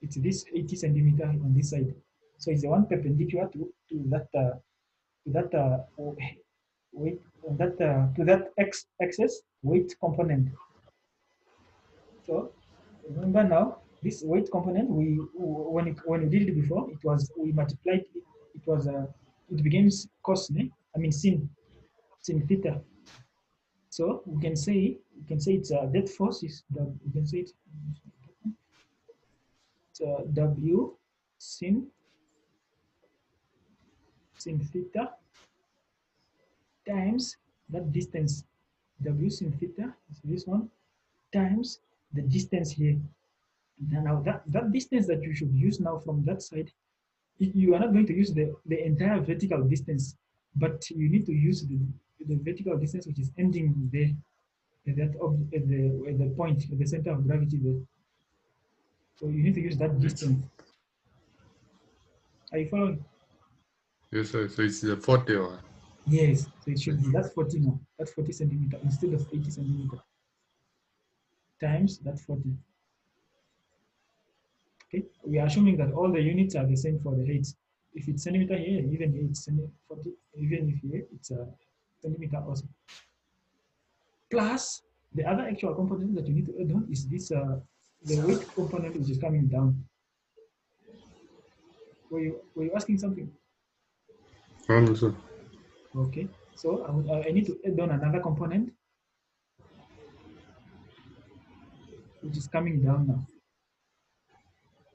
It's this 80 centimeter on this side. So it's the one perpendicular to that weight on that to that x-axis weight component. So remember now this weight component, when we did it before, it was we multiplied it was it became cos, I mean sin theta. So we can say it's that force is we can say it's W sin theta times that distance. W sin theta is this one times the distance here. Now that distance that you should use now from that side you are not going to use the entire vertical distance, but you need to use the vertical distance which is ending there at that at the point at the center of gravity there. So you need to use that distance. Are you following? Yes, sir. So it's the 40 or Yes. So it should be that's 40 now. That's 40 centimeter instead of 80 centimeter times that 40. Okay. We are assuming that all the units are the same for the height. If it's centimeter here, even here it's 40. Even if here it's a centimeter also. Plus the other actual component that you need to add on is this the weight component which is coming down. Were you asking something? no, sir. Okay, so I need to add on another component which is coming down now.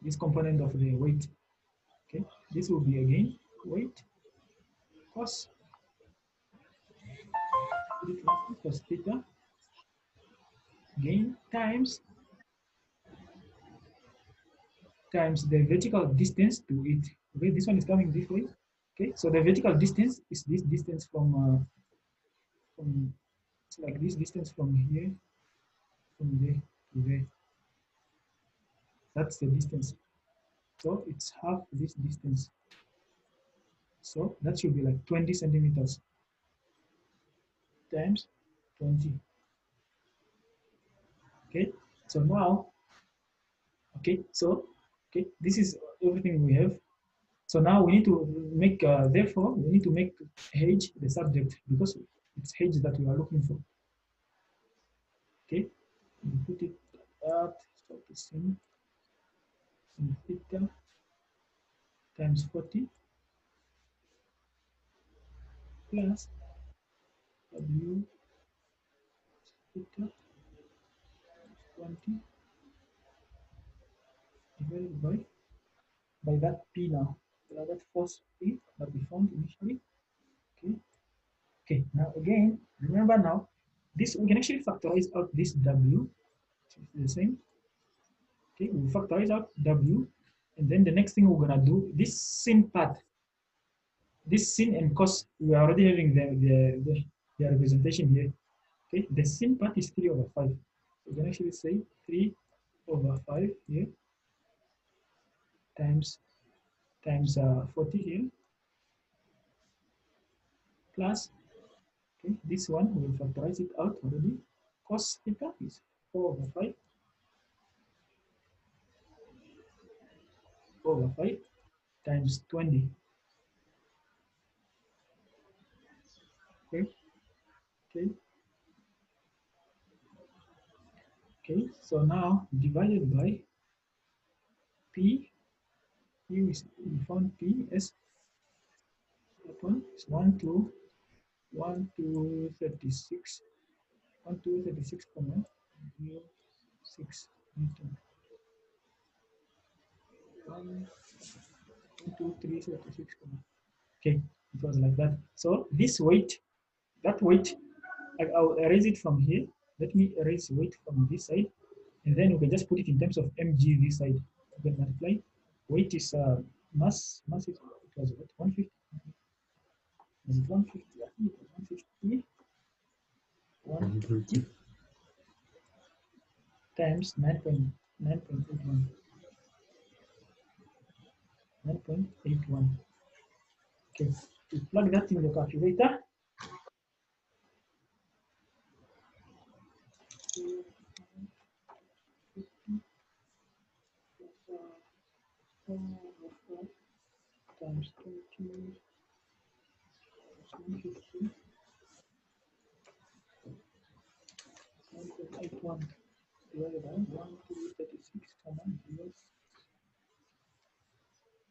This component of the weight. Okay, this will be again weight cos theta again times the vertical distance to it. Okay, this one is coming this way. Okay, so the vertical distance is this distance from it's like this distance from here from there to there. That's the distance. So it's half this distance. So that should be like 20 centimeters times 20. Okay, so now, okay, so, okay, this is everything we have. So now we need to make, therefore, we need to make h the subject because it's h that we are looking for. Okay, we put it at, so the same, theta times 40 plus w theta 20 divided by that p now, that force p that we found initially. Okay. Okay. Now again, remember now, this we can actually factorize out this w, which is the same. Okay, we factorize out w, and then the next thing we're gonna do this sin part, this sin and cos. We are already having the representation here. Okay, the sin part is 3/5. So we can actually say 3/5 here times 40 here plus, okay, this one we will factorize it out already. Cos theta is 4/5 times 20. Okay, okay, okay. So now divided by p. P is we found p as upon is 1 to 36 comma 06 Newton. 1 2 3 36 comma. Okay, it was like that. So this weight, that weight, I'll erase it from here. Let me erase weight from this side, and then we can just put it in terms of mg this side. We can multiply. Weight is mass. Mass is, it was what, 150. Was it 150? I think it was 150. 150 times 9.81. 9.81. Okay, to plug that in the calculator. Times 20 150 9.81 divided by 1 to 36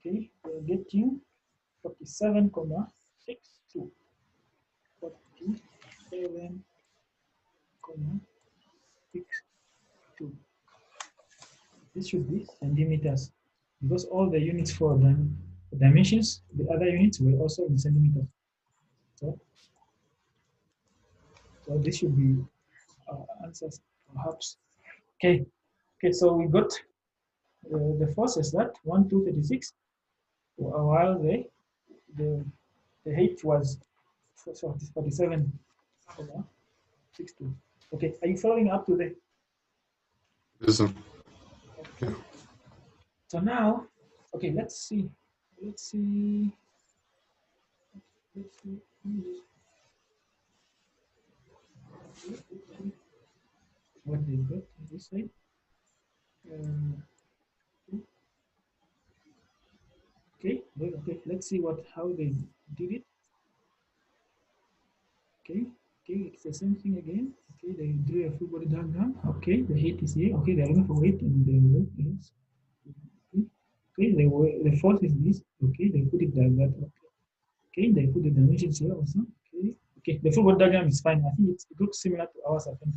okay, we're getting 47.62. 47.62. This should be centimeters because all the units for the dimensions, the other units were also in centimeters. So this should be answers perhaps. Okay, okay. So we got the force is that 1 2 36 while the the height was 47.62. Okay, are you following up to the? Yes, sir. Okay. So now, okay, let's see. Let's see. Let's see. What they got on this side. Okay, well, okay. Let's see how they did it. Okay, okay, it's the same thing again. Okay, they drew a full body diagram. Okay, the height is here. Okay, they're looking for weight and the weight is. Okay, okay, the force is this. Okay, they put it like that. Okay, they put the dimensions here also. Okay, okay, the full body diagram is fine. I think it looks similar to ours. I think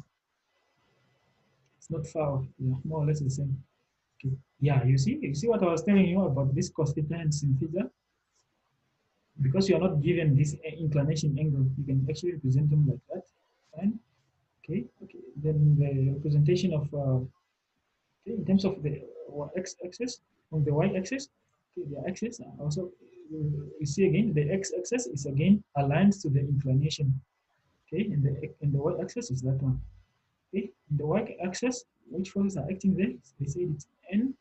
it's not far off. Yeah, more or less the same. Okay, yeah, you see what I was telling you about this cos theta and sin theta. Because you are not given this inclination angle, you can actually represent them like that. Fine. Okay. Okay. Then the representation of okay, in terms of the x-axis on the y-axis, okay, the axis also you see again the x-axis is again aligned to the inclination. Okay, and the y-axis is that one. Okay, in the y-axis, which forces are acting there? They say it's n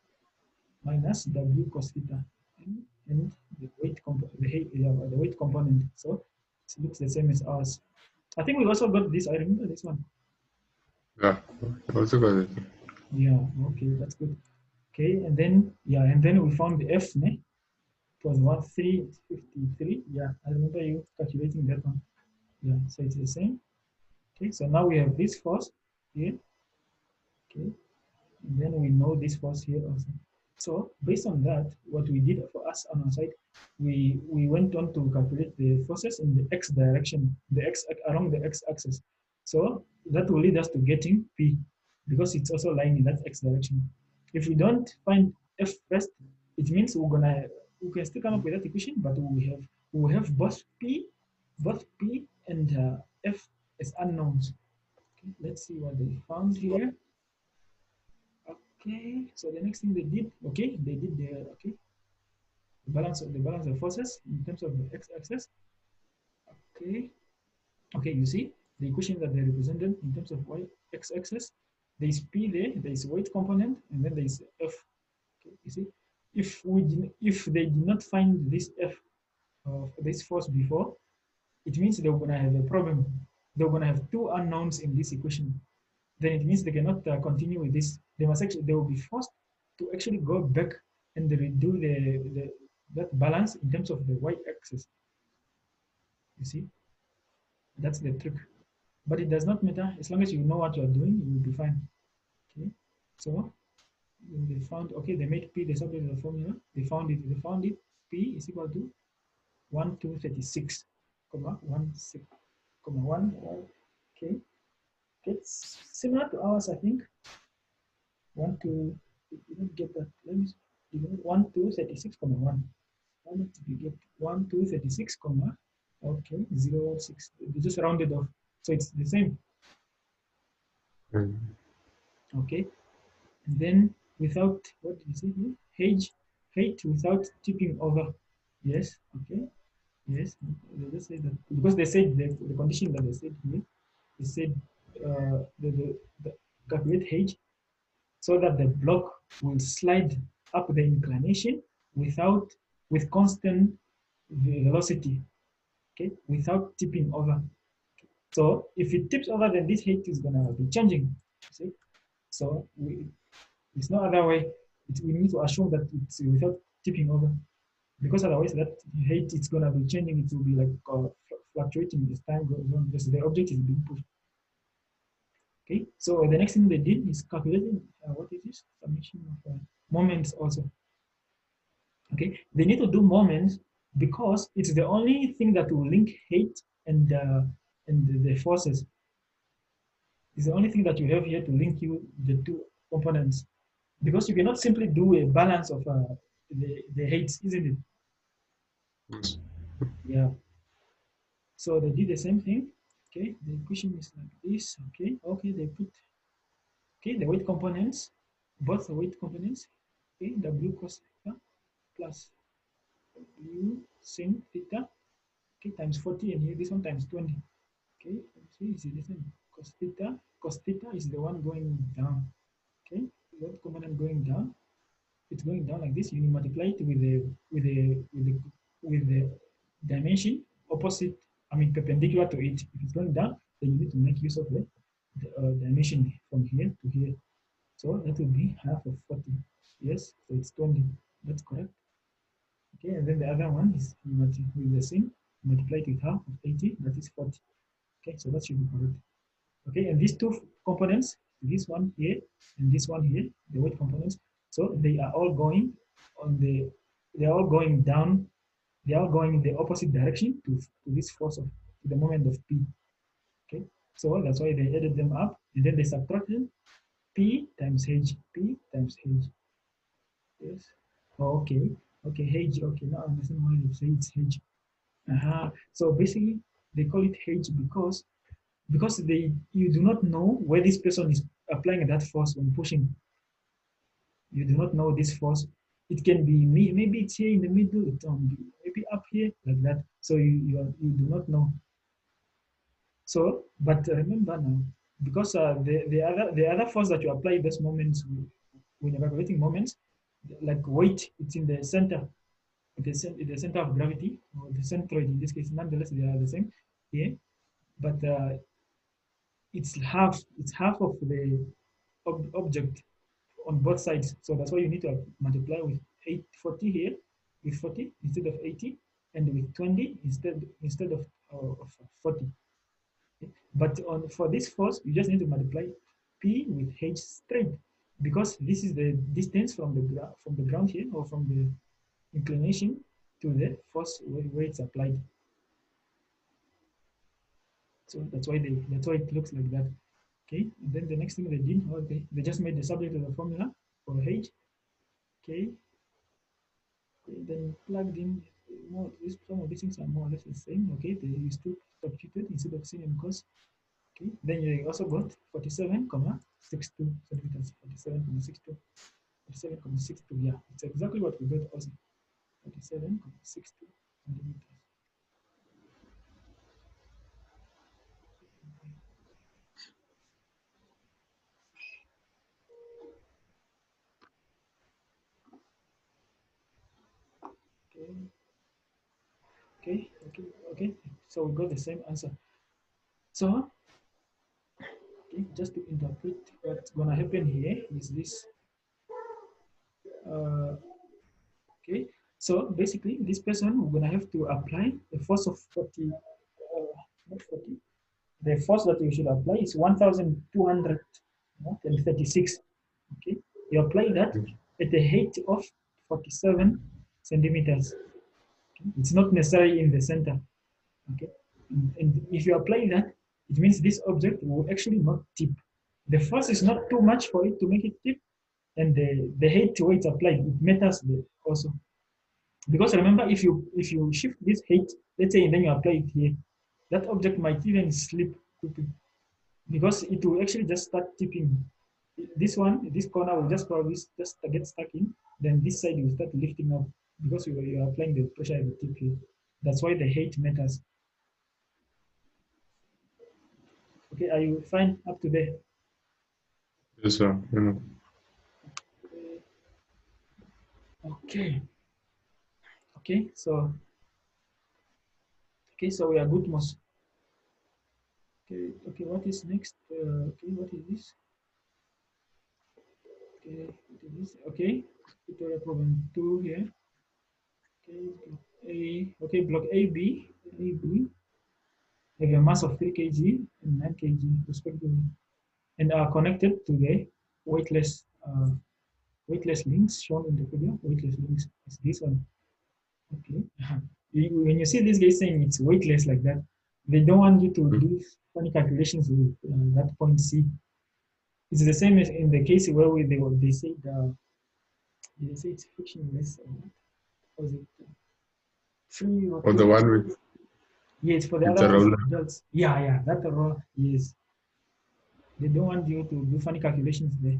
minus w cos theta, and the the weight component. So it looks the same as ours. I think we also got this. I remember this one. Yeah, I also got it. Yeah. Okay, that's good. Okay, and then we found the f. Ne? It was 1353. Yeah, I remember you calculating that one. Yeah, so it's the same. Okay, so now we have this force here. Okay, and then we know this force here also. So based on that, what we did for us on our side, we went on to calculate the forces in the x direction, the x along the x-axis. So that will lead us to getting P, because it's also lying in that x direction. If we don't find F first, it means we can still come up with that equation, but we will have both P and F as unknowns. Okay, let's see what they found here. Okay, so the next thing they did, okay, they did the balance of forces in terms of the x-axis. Okay, okay, you see the equation that they represented in terms of x-axis. There is p there is weight component, and then there is f. Okay, you see, if they did not find this f of this force before, it means they're gonna have a problem. They're gonna have two unknowns in this equation. Then it means they cannot continue with this. They will be forced to actually go back and redo that balance in terms of the y-axis. You see, that's the trick. But it does not matter as long as you know what you are doing, you will be fine. Okay, so they found, okay, they made p the subject of the formula. They found it. P is equal to 1236, comma 16, comma 1. Okay, it's similar to ours, I think. 1 2, you don't get that. Let me 1 2 36, comma 1. How much did you get? 1 2 36, comma, okay, 0 6. You just rounded off, so it's the same. Mm. Okay, and then without, what did you say here? Height without tipping over. Yes. Okay. Yes. They just say that because they said the condition that they said here. They said the calculate height so that the block will slide up the inclination with constant velocity, okay, without tipping over. So if it tips over, then this height is gonna be changing. See? So it's no other way. We need to assume that it's without tipping over, because otherwise that height is gonna be changing. It will be like fluctuating as time goes on because the object is being pushed. Okay, so the next thing they did is calculating what is this summation of moments also. Okay, they need to do moments because it's the only thing that will link height and the forces. It's the only thing that you have here to link you the two components, because you cannot simply do a balance of the heights, isn't it? Yes. Yeah. So they did the same thing. Okay, the equation is like this. Okay, okay, they put the weight components, both the weight components. Okay, w cos theta plus u sin theta, okay, times 40, and here this one times 20. Okay, see, is it the same? Cos theta is the one going down. Okay, what component going down? It's going down like this. You multiply it with the dimension opposite. I mean perpendicular to it. If it's going down, then you need to make use of the dimension from here to here. So that will be half of 40. Yes, so it's 20. That's correct. Okay, and then the other one is with the same, multiply it with half of 80, that is 40. Okay, so that should be correct. Okay, and these two components, this one here and this one here, the weight components, so they are all going they're all going down, they are all going in the opposite direction to this force of, to the moment of P. Okay, so that's why they added them up, and then they subtracted P times H, P times H. Yes. Okay. Okay. H. Okay. Now I understand why they say it's H. So basically, they call it H because you do not know where this person is applying that force when pushing. You do not know this force. It can be maybe it's here in the middle. It can be maybe up here like that. So you do not know. So, but remember now, because the other force that you apply those moments when evaluating moments, like weight, it's in the center, the center of gravity, or the centroid in this case. Nonetheless, they are the same here, but it's half of the object on both sides. So that's why you need to multiply with 40 here, with 40 instead of 80, and with 20 instead of 40. But for this force, you just need to multiply P with H straight, because this is the distance from the ground here, or from the inclination to the force where it's applied. So that's why it looks like that. Okay, and then the next thing they did, okay, they just made the subject of the formula for H. Okay, then plugged in some of these things are more or less the same. Okay, they used to substitute instead of sin and cos. Okay, then you also got 47,62 centimeters. 47,62. 47,62. Yeah, it's exactly what we got also. 47,62 centimeters. Okay. Okay. So we got the same answer. So, okay, just to interpret what's gonna happen here is this. Okay, so basically, this person we're gonna have to apply a force of 40, not 40. The force that you should apply is 1,236. Okay, you apply that at the height of 47 centimeters. Okay? It's not necessarily in the center. Okay, and if you apply that, it means this object will actually not tip. The force is not too much for it to make it tip, and the height to weight applied, it matters also. Because remember, if you shift this height, let's say, and then you apply it here, that object might even slip quickly, because it will actually just start tipping. This corner will just probably just get stuck in. Then this side will start lifting up, because you are applying the pressure at the tip here. That's why the height matters. Okay, are you fine up to there? Yes, sir. Yeah. Okay. Okay, so we are good, most. Okay, what is next? Okay, what is this? Okay, what is this? Okay, tutorial problem 2 here. Okay, block AB have a mass of 3 kg and 9 kg respectively, and are connected to the weightless links shown in the figure. Weightless links is this one. Okay. When you see this guy saying it's weightless like that, they don't want you to do funny calculations with that point C. It's the same as in the case where they say it's frictionless. Or was it free Or the one with yes, for the the other roller. results. Yeah, that roll. Yes. They don't want you to do funny calculations there.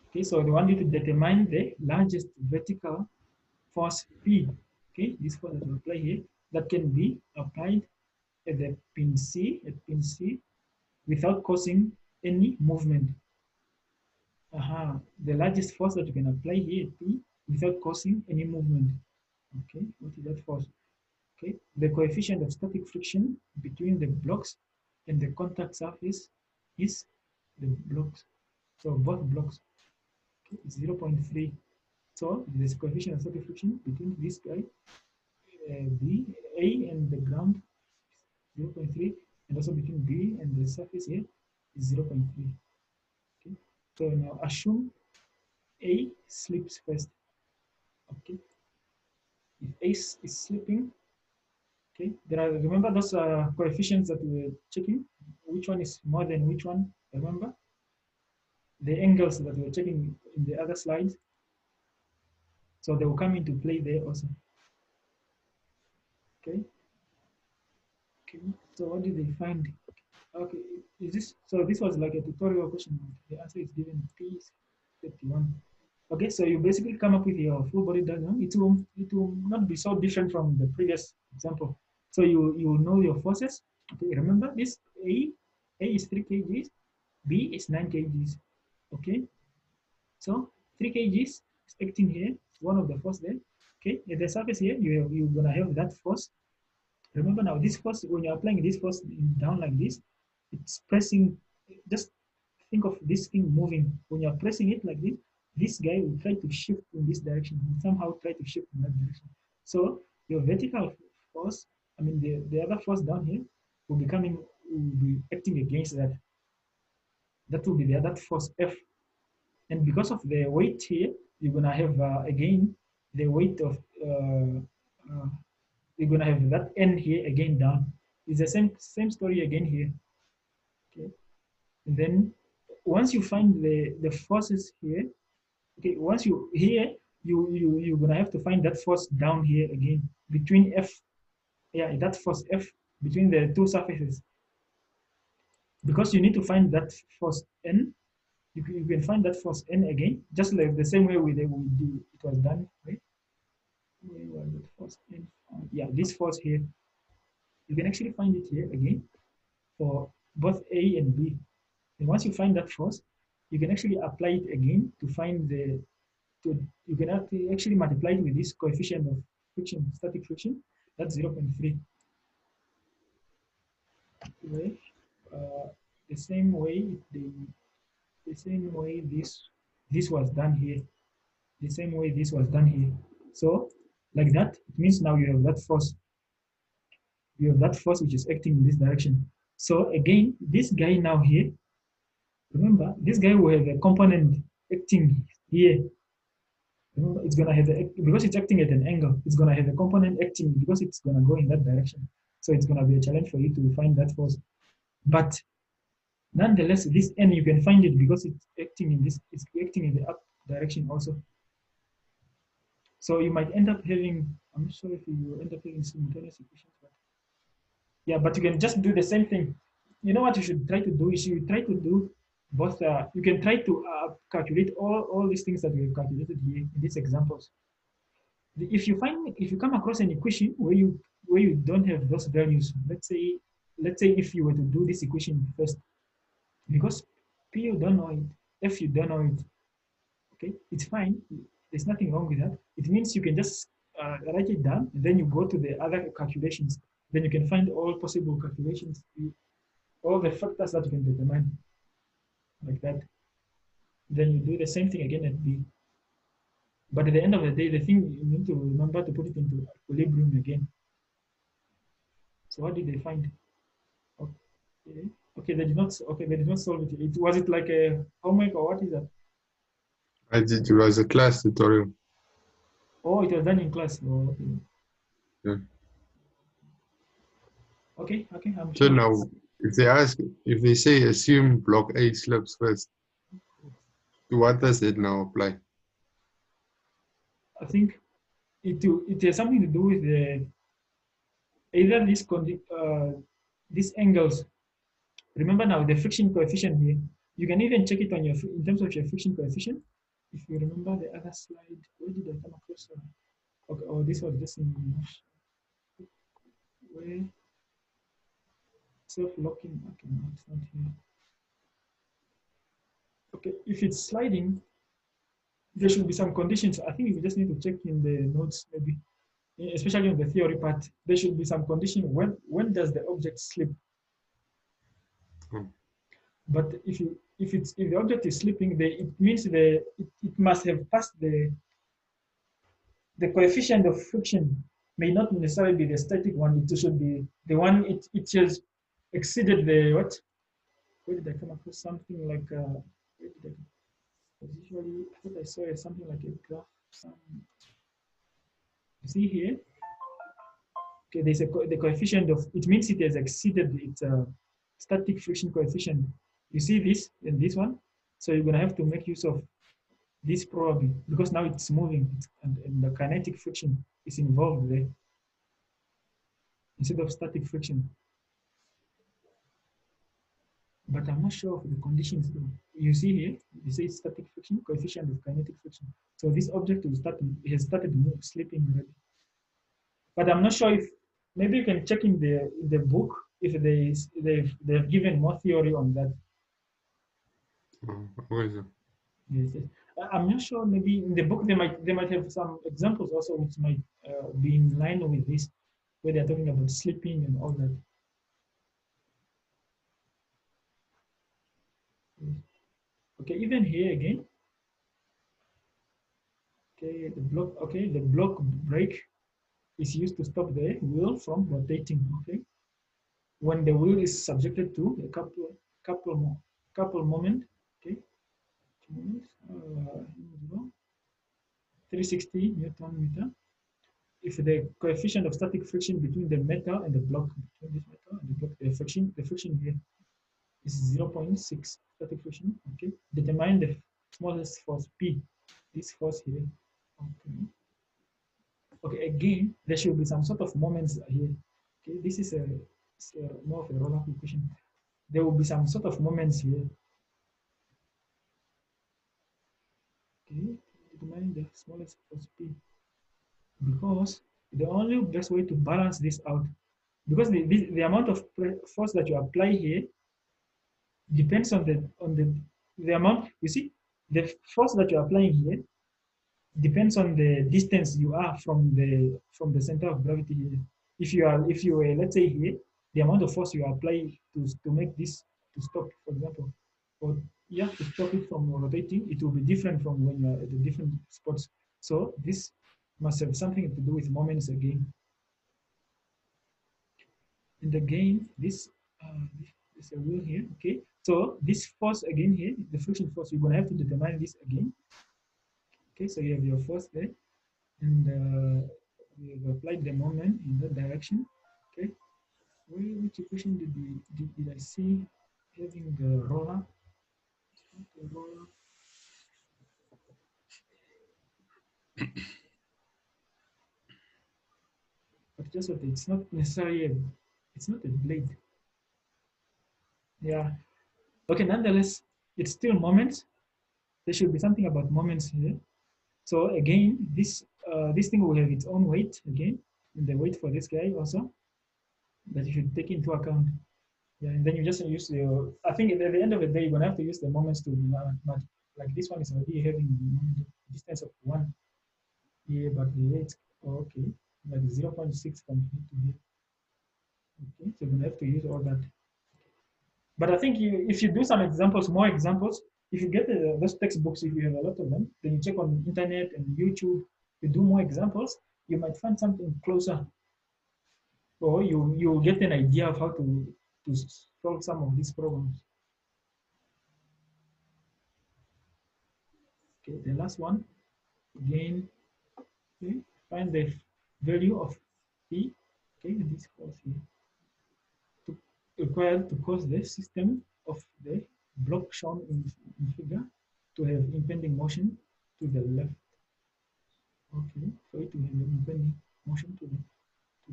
Okay, so they want you to determine the largest vertical force P. Okay, this force that we apply here, that can be applied at the pin C, without causing any movement. The largest force that you can apply here, P, without causing any movement. Okay, what is that force? Okay, the coefficient of static friction between the blocks and the contact surface is the blocks. So both blocks, okay, is 0.3. So this coefficient of static friction between this guy, B, A, and the ground is 0.3, and also between B and the surface here is 0.3. Okay, so now assume A slips first. Okay, if A is slipping, okay, there are, remember those coefficients that we were checking? Which one is more than which one? Remember the angles that we were checking in the other slides? So they will come into play there also. Okay. Okay. So what did they find? Okay. Is this so? This was like a tutorial question. The answer is given P31. Okay. So you basically come up with your full body diagram. It will not be so different from the previous example. So you know your forces. Okay. Remember this A is 3 kgs, B is 9 kgs. Okay. So 3 kgs is acting here, one of the force there. Okay, at the surface here, you're gonna have that force. Remember now, this force, when you're applying this force down like this, it's pressing. Just think of this thing moving. When you're pressing it like this guy will try to shift in this direction. Will somehow try to shift in that direction. So your vertical force, I mean the other force down here, will be acting against that. That will be the other force F. And because of the weight here, you're gonna have again the weight of you're gonna have that N here again down. It's the same story again here. Okay. And then once you find the forces here, okay, once you here you're gonna have to find that force down here again between F, yeah, that force F between the two surfaces. Because you need to find that force N, you can find that force N again, just like the same way it was done, right? Where was it? Force N? Yeah, this force here. You can actually find it here again for both A and B. And once you find that force, you can actually apply it again to find you can actually multiply it with this coefficient of friction, static friction, that's 0.3. Okay. The same way this was done here. The same way this was done here. So like that, it means now you have that force. You have that force which is acting in this direction. So again, this guy now here, remember, this guy will have a component acting here. Remember, it's gonna have because it's acting at an angle, it's gonna have a component acting because it's gonna go in that direction. So it's gonna be a challenge for you to find that force. But nonetheless, this N you can find it because it's acting in the up direction also. So you might end up having, I'm not sure if you end up having simultaneous equations, but yeah, but you can just do the same thing. You know what you should try to do is you try to do both. You can try to calculate all these things that we have calculated here in these examples. If you come across an equation where you don't have those values, let's say if you were to do this equation first, because P you don't know it, F you don't know it, okay, it's fine. There's nothing wrong with that. It means you can just write it down, and then you go to the other calculations. Then you can find all possible calculations, all the factors that you can determine, like that. Then you do the same thing again at B. But at the end of the day, the thing you need to remember to put it into equilibrium again. So what did they find? Okay, okay, they did not. Okay, they did not solve it. Was it like a homework or what is that? It was a class tutorial. Oh, it was done in class. Oh, okay. Yeah. Okay, I'm So sure. now, if they say assume block A slips first, to what does it now apply? I think it has something to do with either these angles. Remember now the friction coefficient here. You can even check it on in terms of your friction coefficient. If you remember the other slide, where did I come across? Okay, oh, this was just in way self-locking. Okay, no, it's not here. Okay, if it's sliding, there should be some conditions. I think we just need to check in the notes, maybe, especially on the theory part. There should be some condition when does the object slip. Hmm. But if the object is slipping, it means it must have passed the coefficient of friction may not necessarily be the static one. It should be the one it has exceeded the what? Where did I come across something like? Where did I? Usually, I thought I saw something like a graph. You see here? Okay, there's the coefficient of it means it has exceeded its static friction coefficient. You see this in this one, so you're gonna have to make use of this probably because now it's moving and the kinetic friction is involved there instead of static friction. But I'm not sure of the conditions though. You see here, you say static friction, coefficient of kinetic friction. So this object has started slipping already. But I'm not sure if maybe you can check in the book if they've given more theory on that. Where is it? Yes, yes. I'm not sure. Maybe in the book they might have some examples also which might be in line with this, where they're talking about slipping and all that. Yes. Okay, even here again. Okay, the block brake is used to stop the wheel from rotating. Okay, when the wheel is subjected to a couple moment. Okay, 360 Newton meter. If the coefficient of static friction between the metal and the block, between this metal and the block, the friction here is 0.6 static friction. Okay, determine the smallest force P. This force here. Okay. Okay, again, there should be some sort of moments here. Okay, this is more of a roller equation. There will be some sort of moments here. Okay, determine the smallest force P. Because the only best way to balance this out, because the amount of force that you apply here depends on the amount. You see, the force that you're applying here depends on the distance you are from the center of gravity here. If you were, let's say here, the amount of force you apply to make this to stop, for example, or yeah, to stop it from rotating, it will be different from when you're at the different spots. So this must have something to do with moments again. And again, this is a wheel here. Okay, so this force again here, the friction force, you're gonna have to determine this again. Okay, so you have your force there, and we have applied the moment in that direction. Okay, which equation did I see having the roller? The roller. But just what it's not necessarily it's not a blade. Yeah. Okay, nonetheless, it's still moments. There should be something about moments here. So again, this thing will have its own weight again, and the weight for this guy also that you should take into account. Yeah, and then you just use your. I think at the end of the day, you're gonna have to use the moments to match. Like this one is already having a distance of 1 here, but the weight, okay, like 0.6 from here to here. Okay, so you're gonna have to use all that. But I think if you do some examples, more examples, if you get those textbooks, if you have a lot of them, then you check on internet and YouTube, you do more examples, you might find something closer, or you get an idea of how to solve some of these problems. Okay, the last one, again, okay, find the value of P, okay, this force here, required to cause the system of the block shown in figure to have impending motion to the left. Okay, so it will have an impending motion to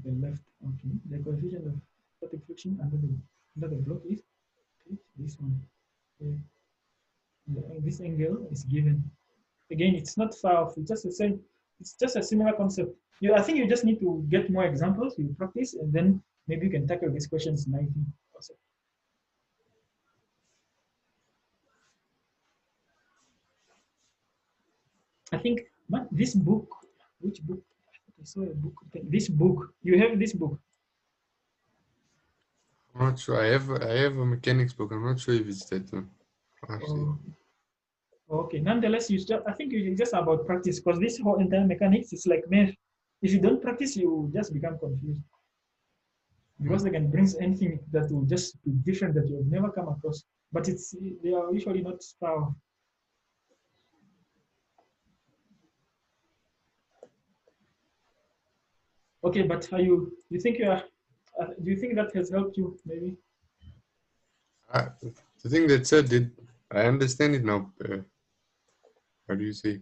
the left. Okay, the coefficient of static friction under the block is okay, this one. Okay. This angle is given. Again, it's not far off. It's just the same. It's just a similar concept. I think you just need to get more examples, you practice, and then maybe you can tackle these questions nicely. Also. I think this book, which book? I saw a book. This book, you have this book. I'm not sure. I have a mechanics book. I'm not sure if it's that one. Actually, Okay. Nonetheless, I think it's just about practice because this whole entire mechanics is like math. If you don't practice, you just become confused because they can bring anything that will just be different that you've never come across. But they are usually not far off. Okay, but you think you are? Do you think that has helped you? Maybe. the thing that said it, I understand it now. How do you say?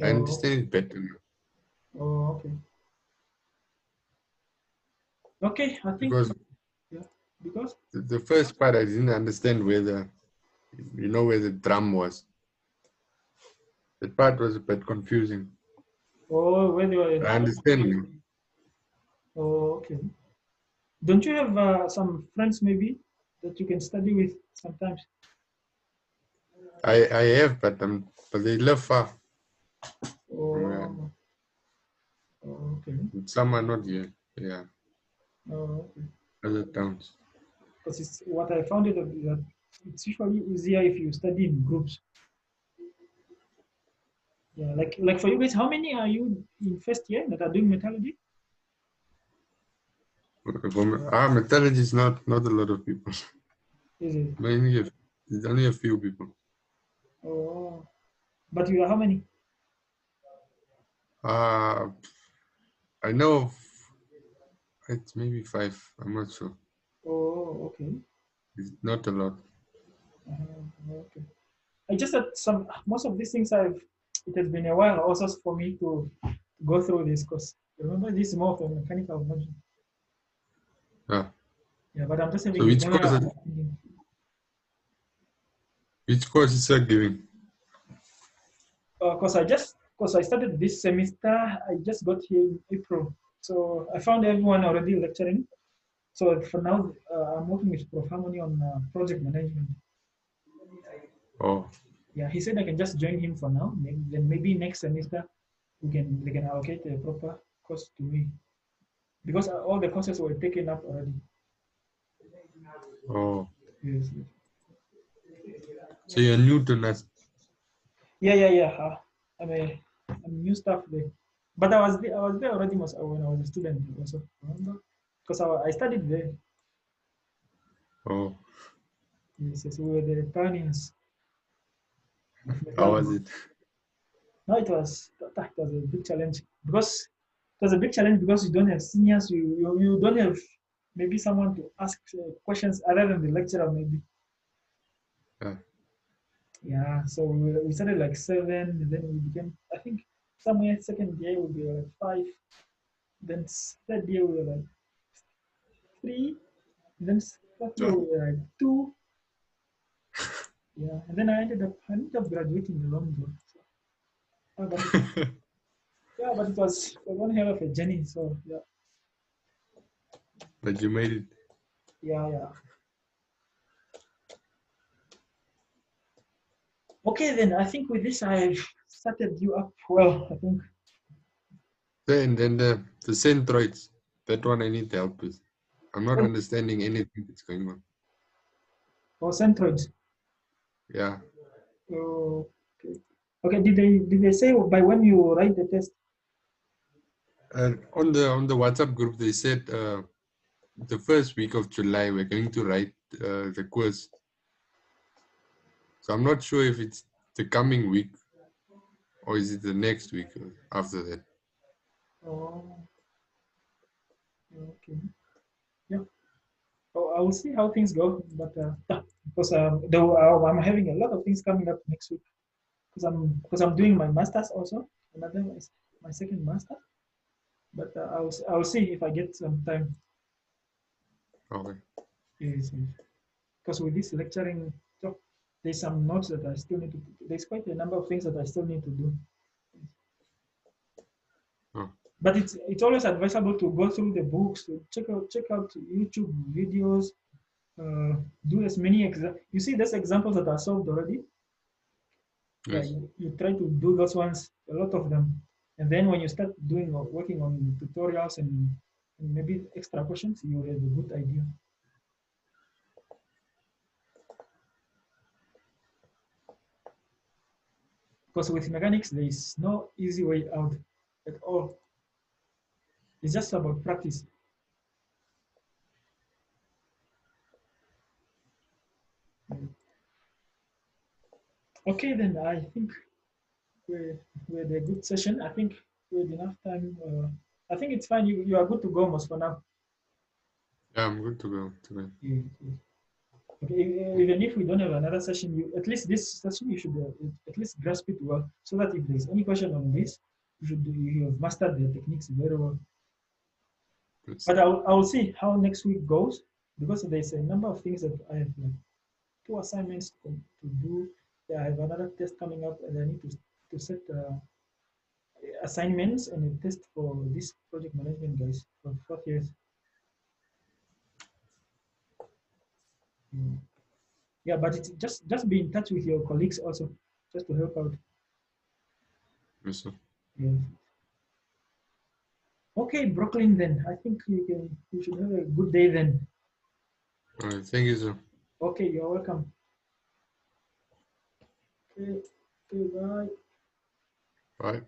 I Oh, understand it better now. okay. Okay, I think Because yeah, because the first part I didn't understand where where the drum was. That part was a bit confusing. where they were. I understand now. Oh, okay. Don't you have some friends maybe that you can study with sometimes? I have, but they live far. Oh, okay. Some are not here. Yeah, Okay. other towns. Because it's what I found it that it's usually easier if you study in groups. Yeah, like for you guys, how many are you in first year that are doing metallurgy? Metallurgy is not a lot of people. Is it? It's only a few people. Oh, but you are how many? Uh, I know of, it's maybe 5. I'm not sure. Oh, okay. It's not a lot. Okay. I just had most of these things it has been a while also for me to go through this course. Remember, this is more of a mechanical module. Yeah. Yeah, but I'm just So having a general understanding. which course is that giving? Because I started this semester, I just got here in April. So I found everyone already lecturing. So for now, I'm working with Prof. Harmony on project management. Oh, Yeah, he said I can just join him for now. Then maybe next semester they can allocate a proper course to me because all the courses were taken up already. oh. Yes, yes. So you're new to that. Yeah. I'm new staff there, but I was there already when I was a student also. Remember? Because I studied there. Oh, Yes, we were the pioneers of how was metallurgy. it? No, it was a big challenge because you don't have seniors. You don't have maybe someone to ask questions other than the lecturer maybe. Yeah. Yeah, so we started like 7, and then we became, I think, somewhere second year would be like 5, then third year we were like 3, and then fourth year So, we were like 2. Yeah, and then I ended up graduating along though. So, but it was one hell of a journey. So but you made it. yeah. Okay, then I think with this I've started you up well. I think. Then the centroids. That one I need help with. I'm not understanding anything that's going on. Or centroids. Yeah. Okay. Okay. Did they say by when you write the test? On the WhatsApp group, they said the first week of July we're going to write the quiz. So I'm not sure if it's the coming week or is it the next week after that. Oh, okay. Yeah. Oh, I will see how things go, but yeah, because I'm having a lot of things coming up next week because I'm doing my masters also, another my second master. But I will see if I get some time. Okay. Yes, yes. Because with this lecturing job, there's some notes that I still need to. There's quite a number of things that I still need to do. But it's always advisable to go through the books, to check out YouTube videos, do as many you see those examples that are solved already. Yeah, Yes. you try to do those ones, a lot of them, and then when you start doing or working on tutorials and maybe extra questions, you have a good idea. Because with mechanics, there is no easy way out at all. It's just about practice. Okay, then I think we had a good session. I think we had enough time. I think it's fine. You are good to go, most for now. Yeah, I'm good to go today. Yeah, yeah. Okay, even if we don't have another session, at least this session you should at least grasp it well, so that if there's any question on this, you have mastered the techniques very well. Yes. But I will see how next week goes, because there's a number of things that I have, like 2 assignments to do. Yeah, I have another test coming up, and I need to set assignments and a test for this project management guys for 4th years. Yeah, but it's just be in touch with your colleagues also, just to help out. Yes, sir. Yeah. Okay, Brooklyn. Then I think you should have a good day then. All right. Thank you, sir. Okay, you're welcome. Okay, okay, bye. Bye.